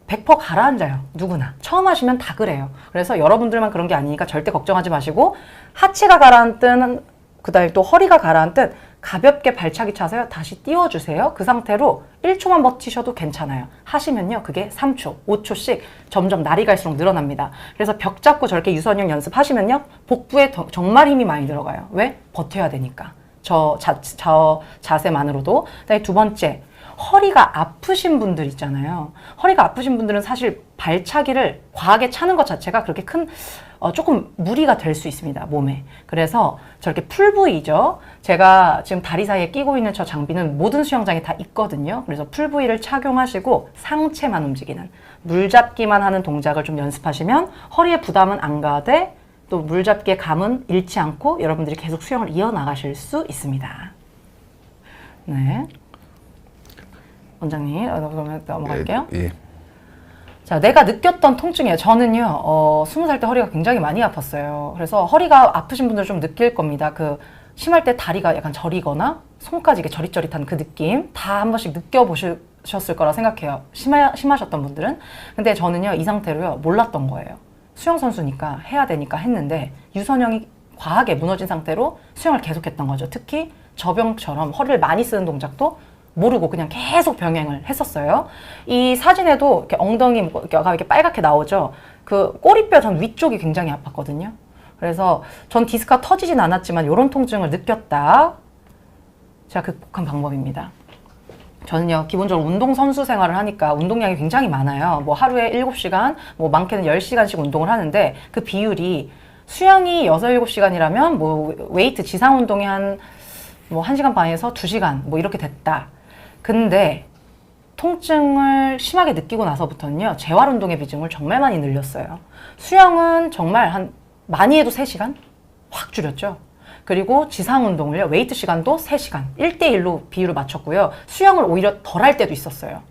100% 가라앉아요. 누구나 처음 하시면 다 그래요. 그래서 여러분들만 그런 게 아니니까 절대 걱정하지 마시고, 하체가 가라앉든 그 다음에 또 허리가 가라앉든 가볍게 발차기 차서요, 다시 띄워주세요. 그 상태로 1초만 버티셔도 괜찮아요. 하시면요, 그게 3초, 5초씩 점점 날이 갈수록 늘어납니다. 그래서 벽 잡고 저렇게 유선형 연습하시면요, 복부에 정말 힘이 많이 들어가요. 왜? 버텨야 되니까. 저 자세만으로도. 그다음에 두 번째, 허리가 아프신 분들 있잖아요. 허리가 아프신 분들은 사실 발차기를 과하게 차는 것 자체가 그렇게 조금 무리가 될 수 있습니다, 몸에. 그래서 저렇게 풀부위죠. 제가 지금 다리 사이에 끼고 있는 저 장비는 모든 수영장에 다 있거든요. 그래서 풀부위를 착용하시고 상체만 움직이는, 물잡기만 하는 동작을 좀 연습하시면 허리에 부담은 안 가되 또 물잡기의 감은 잃지 않고 여러분들이 계속 수영을 이어나가실 수 있습니다. 네. 원장님, 그러면 넘어갈게요. 예. 자, 내가 느꼈던 통증이에요. 저는요, 20살 때 허리가 굉장히 많이 아팠어요. 그래서 허리가 아프신 분들 좀 느낄 겁니다. 심할 때 다리가 약간 저리거나 손까지 이게 저릿저릿한 그 느낌 다 한 번씩 느껴보셨을 거라 생각해요. 심하셨던 분들은. 근데 저는요, 이 상태로요, 몰랐던 거예요. 수영선수니까 해야 되니까 했는데 유선형이 과하게 무너진 상태로 수영을 계속했던 거죠. 특히 저병처럼 허리를 많이 쓰는 동작도 모르고 그냥 계속 병행을 했었어요. 이 사진에도 이렇게 엉덩이가 이렇게 빨갛게 나오죠. 그 꼬리뼈 전 위쪽이 굉장히 아팠거든요. 그래서 전 디스크가 터지진 않았지만 이런 통증을 느꼈다. 제가 극복한 방법입니다. 저는요, 기본적으로 운동선수 생활을 하니까 운동량이 굉장히 많아요. 뭐 하루에 7시간, 뭐 많게는 10시간씩 운동을 하는데 그 비율이 수영이 6, 7시간이라면 뭐 웨이트 지상 운동이 뭐 1시간 반에서 2시간 뭐 이렇게 됐다. 근데 통증을 심하게 느끼고 나서부터는요, 재활 운동의 비중을 정말 많이 늘렸어요. 수영은 정말 많이 해도 3시간? 확 줄였죠. 그리고 지상 운동을요, 웨이트 시간도 3시간, 1대1로 비율을 맞췄고요. 수영을 오히려 덜 할 때도 있었어요.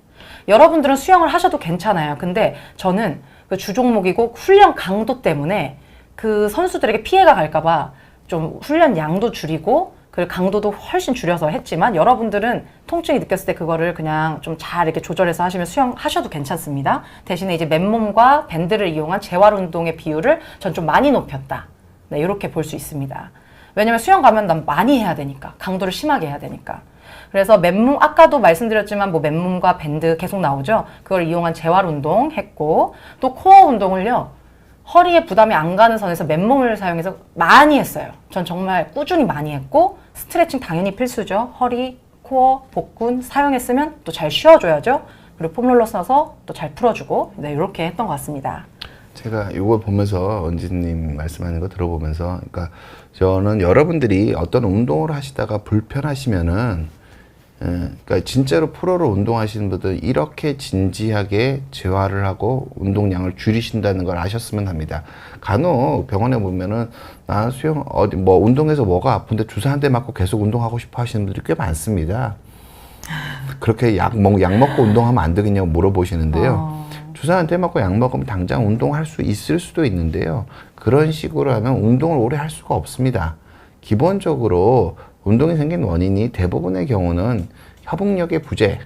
여러분들은 수영을 하셔도 괜찮아요. 근데 저는 그 주종목이고 훈련 강도 때문에 그 선수들에게 피해가 갈까봐 좀 훈련 양도 줄이고 그 강도도 훨씬 줄여서 했지만 여러분들은 통증이 느꼈을 때 그거를 그냥 좀 잘 이렇게 조절해서 하시면 수영하셔도 괜찮습니다. 대신에 이제 맨몸과 밴드를 이용한 재활 운동의 비율을 전 좀 많이 높였다. 네, 이렇게 볼 수 있습니다. 왜냐면 수영 가면 난 많이 해야 되니까, 강도를 심하게 해야 되니까. 그래서 맨몸, 아까도 말씀드렸지만 뭐 맨몸과 밴드 계속 나오죠. 그걸 이용한 재활 운동 했고, 또 코어 운동을요, 허리에 부담이 안 가는 선에서 맨몸을 사용해서 많이 했어요. 전 정말 꾸준히 많이 했고, 스트레칭 당연히 필수죠. 허리, 코어, 복근 사용했으면 또 잘 쉬어줘야죠. 그리고 폼롤러 써서 또 잘 풀어주고, 네, 이렇게 했던 것 같습니다. 제가 이걸 보면서 은지님 말씀하는 거 들어보면서, 그러니까 저는 여러분들이 어떤 운동을 하시다가 불편하시면은, 그러니까 진짜로 프로로 운동하시는 분들 이렇게 진지하게 재활을 하고 운동량을 줄이신다는 걸 아셨으면 합니다. 간혹 병원에 보면은 나 수영 어디 뭐 운동해서 뭐가 아픈데 주사 한 대 맞고 계속 운동하고 싶어 하시는 분들이 꽤 많습니다. 그렇게 약 먹고 운동하면 안 되겠냐고 물어보시는데요. 주사 한 대 맞고 약 먹으면 당장 운동할 수 있을 수도 있는데요. 그런 식으로 하면 운동을 오래 할 수가 없습니다. 기본적으로 운동이 생긴 원인이 대부분의 경우는 협응력의 부재,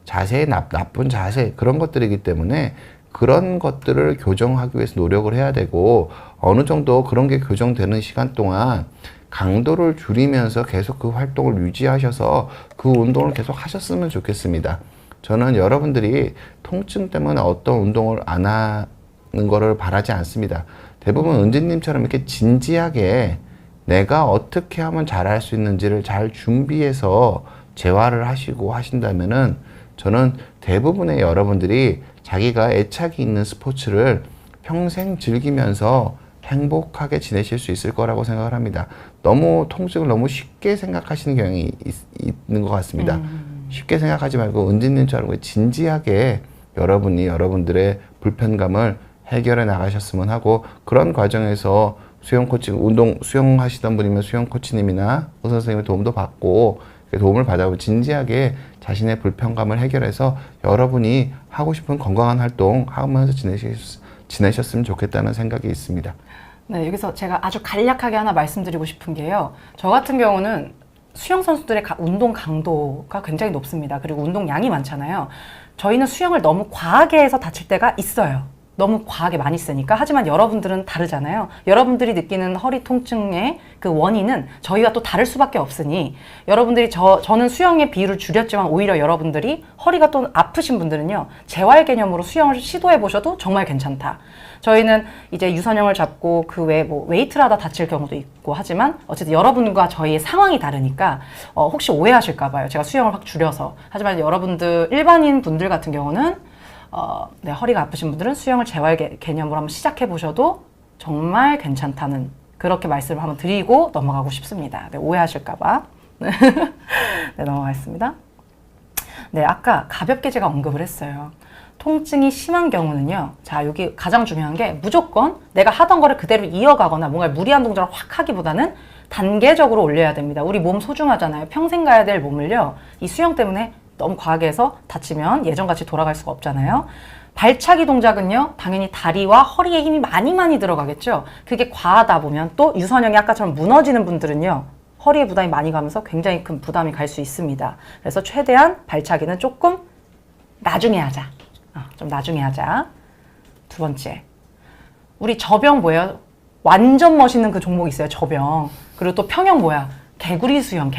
자세의 나쁜 자세, 그런 것들이기 때문에 그런 것들을 교정하기 위해서 노력을 해야 되고, 어느 정도 그런 게 교정되는 시간 동안 강도를 줄이면서 계속 그 활동을 유지하셔서 그 운동을 계속 하셨으면 좋겠습니다. 저는 여러분들이 통증 때문에 어떤 운동을 안 하는 거를 바라지 않습니다. 대부분 은지님처럼 이렇게 진지하게 내가 어떻게 하면 잘할 수 있는지를 잘 준비해서 재활을 하시고 하신다면은 저는 대부분의 여러분들이 자기가 애착이 있는 스포츠를 평생 즐기면서 행복하게 지내실 수 있을 거라고 생각을 합니다. 너무 통증을 너무 쉽게 생각하시는 경향이 있는 것 같습니다. 쉽게 생각하지 말고 은지님처럼 진지하게 여러분이 여러분들의 불편감을 해결해 나가셨으면 하고, 그런 과정에서 수영 코치, 수영 하시던 분이면 수영 코치님이나 의사 선생님의 도움도 받고, 도움을 받아보고 진지하게 자신의 불편감을 해결해서 여러분이 하고 싶은 건강한 활동 하면서 지내셨으면 좋겠다는 생각이 있습니다. 네, 여기서 제가 아주 간략하게 하나 말씀드리고 싶은 게요. 저 같은 경우는 수영 선수들의 운동 강도가 굉장히 높습니다. 그리고 운동량이 많잖아요. 저희는 수영을 너무 과하게 해서 다칠 때가 있어요. 너무 과하게 많이 쓰니까. 하지만 여러분들은 다르잖아요. 여러분들이 느끼는 허리 통증의 그 원인은 저희와 또 다를 수밖에 없으니, 여러분들이 저는 수영의 비율을 줄였지만 오히려 여러분들이 허리가 또 아프신 분들은요, 재활 개념으로 수영을 시도해 보셔도 정말 괜찮다. 저희는 이제 유선형을 잡고 그 외에 뭐 웨이트를 하다 다칠 경우도 있고 하지만 어쨌든 여러분과 저희의 상황이 다르니까 혹시 오해하실까 봐요. 제가 수영을 확 줄여서. 하지만 여러분들, 일반인 분들 같은 경우는 네, 허리가 아프신 분들은 수영을 재활 개념으로 한번 시작해 보셔도 정말 괜찮다는, 그렇게 말씀을 한번 드리고 넘어가고 싶습니다. 네, 오해하실까 봐. 네, 넘어가겠습니다. 네, 아까 가볍게 제가 언급을 했어요. 통증이 심한 경우는요, 자, 여기 가장 중요한 게 무조건 내가 하던 거를 그대로 이어가거나 뭔가 무리한 동작을 확 하기보다는 단계적으로 올려야 됩니다. 우리 몸 소중하잖아요. 평생 가야 될 몸을요, 이 수영 때문에 너무 과하게 해서 다치면 예전같이 돌아갈 수가 없잖아요. 발차기 동작은요, 당연히 다리와 허리에 힘이 많이 들어가겠죠. 그게 과하다 보면 또 유선형이 아까처럼 무너지는 분들은요, 허리에 부담이 많이 가면서 굉장히 큰 부담이 갈 수 있습니다. 그래서 최대한 발차기는 조금 나중에 하자. 좀 나중에 하자. 두 번째, 우리 저병 뭐예요? 완전 멋있는 그 종목 있어요, 저병. 그리고 또 평영 뭐야? 개구리 수영.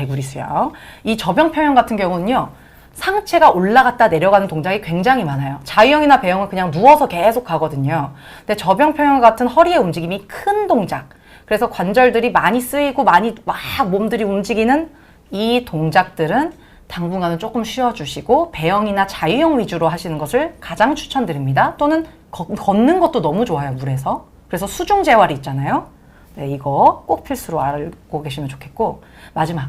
이 저병 평영 같은 경우는요, 상체가 올라갔다 내려가는 동작이 굉장히 많아요. 자유형이나 배영은 그냥 누워서 계속 가거든요. 근데 저병 평영 같은 허리의 움직임이 큰 동작, 그래서 관절들이 많이 쓰이고 많이 막 몸들이 움직이는 이 동작들은 당분간은 조금 쉬어주시고 배영이나 자유형 위주로 하시는 것을 가장 추천드립니다. 또는 걷는 것도 너무 좋아요, 물에서. 그래서 수중 재활이 있잖아요. 네, 이거 꼭 필수로 알고 계시면 좋겠고, 마지막,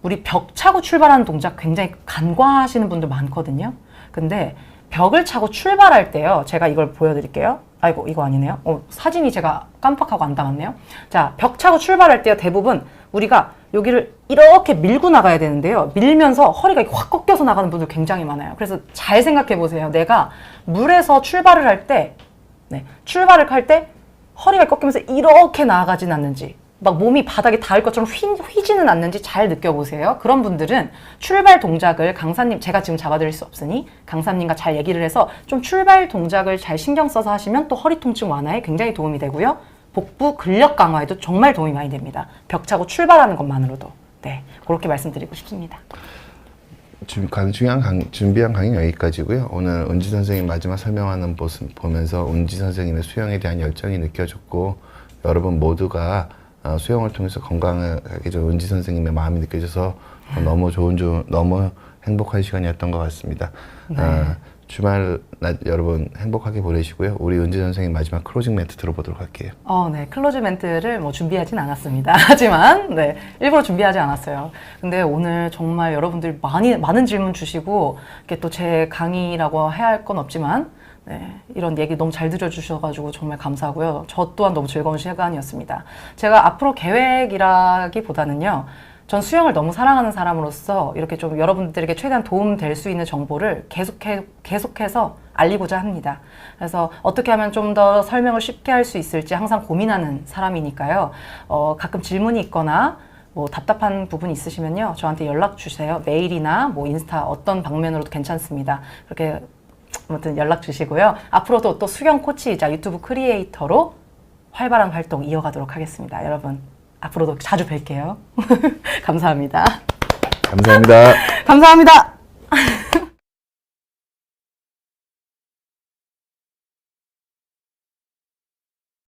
우리 벽 차고 출발하는 동작 굉장히 간과하시는 분들 많거든요. 근데 벽을 차고 출발할 때요, 제가 이걸 보여드릴게요. 아이고, 이거 아니네요. 사진이 제가 깜빡하고 안 담았네요. 자, 벽 차고 출발할 때요, 대부분 우리가 여기를 이렇게 밀고 나가야 되는데요. 밀면서 허리가 이렇게 확 꺾여서 나가는 분들 굉장히 많아요. 그래서 잘 생각해 보세요. 내가 물에서 출발을 할 때, 출발을 할 때 허리가 꺾이면서 이렇게 나아가진 않는지, 막 몸이 바닥에 닿을 것처럼 휘지는 않는지 잘 느껴보세요. 그런 분들은 출발 동작을 강사님, 제가 지금 잡아드릴 수 없으니 강사님과 잘 얘기를 해서 좀 출발 동작을 잘 신경 써서 하시면 또 허리 통증 완화에 굉장히 도움이 되고요. 복부 근력 강화에도 정말 도움이 많이 됩니다. 벽 차고 출발하는 것만으로도. 네, 그렇게 말씀드리고 싶습니다. 준비한 강의는 여기까지고요. 오늘 은지 선생님 마지막 설명하는 모습 보면서 은지 선생님의 수영에 대한 열정이 느껴졌고, 여러분 모두가 수영을 통해서 건강하게 좀 은지 선생님의 마음이 느껴져서 너무 너무 행복한 시간이었던 것 같습니다. 주말 낮 여러분 행복하게 보내시고요. 우리 은지 선생님 마지막 클로징 멘트 들어보도록 할게요. 네. 클로징 멘트를 준비하진 않았습니다. 하지만, 일부러 준비하지 않았어요. 근데 오늘 정말 여러분들이 많은 질문 주시고, 이렇게 또 제 강의라고 해야 할 건 없지만, 이런 얘기 너무 잘 들어주셔가지고 정말 감사하고요. 저 또한 너무 즐거운 시간이었습니다. 제가 앞으로 계획이라기보다는요, 전 수영을 너무 사랑하는 사람으로서 이렇게 좀 여러분들에게 최대한 도움 될 수 있는 정보를 계속해서 알리고자 합니다. 그래서 어떻게 하면 좀 더 설명을 쉽게 할 수 있을지 항상 고민하는 사람이니까요. 가끔 질문이 있거나 답답한 부분이 있으시면요, 저한테 연락 주세요. 메일이나 인스타 어떤 방면으로도 괜찮습니다. 그렇게 아무튼 연락 주시고요. 앞으로도 또 수영 코치이자 유튜브 크리에이터로 활발한 활동 이어가도록 하겠습니다. 여러분, 앞으로도 자주 뵐게요. 감사합니다. 감사합니다. 감사합니다.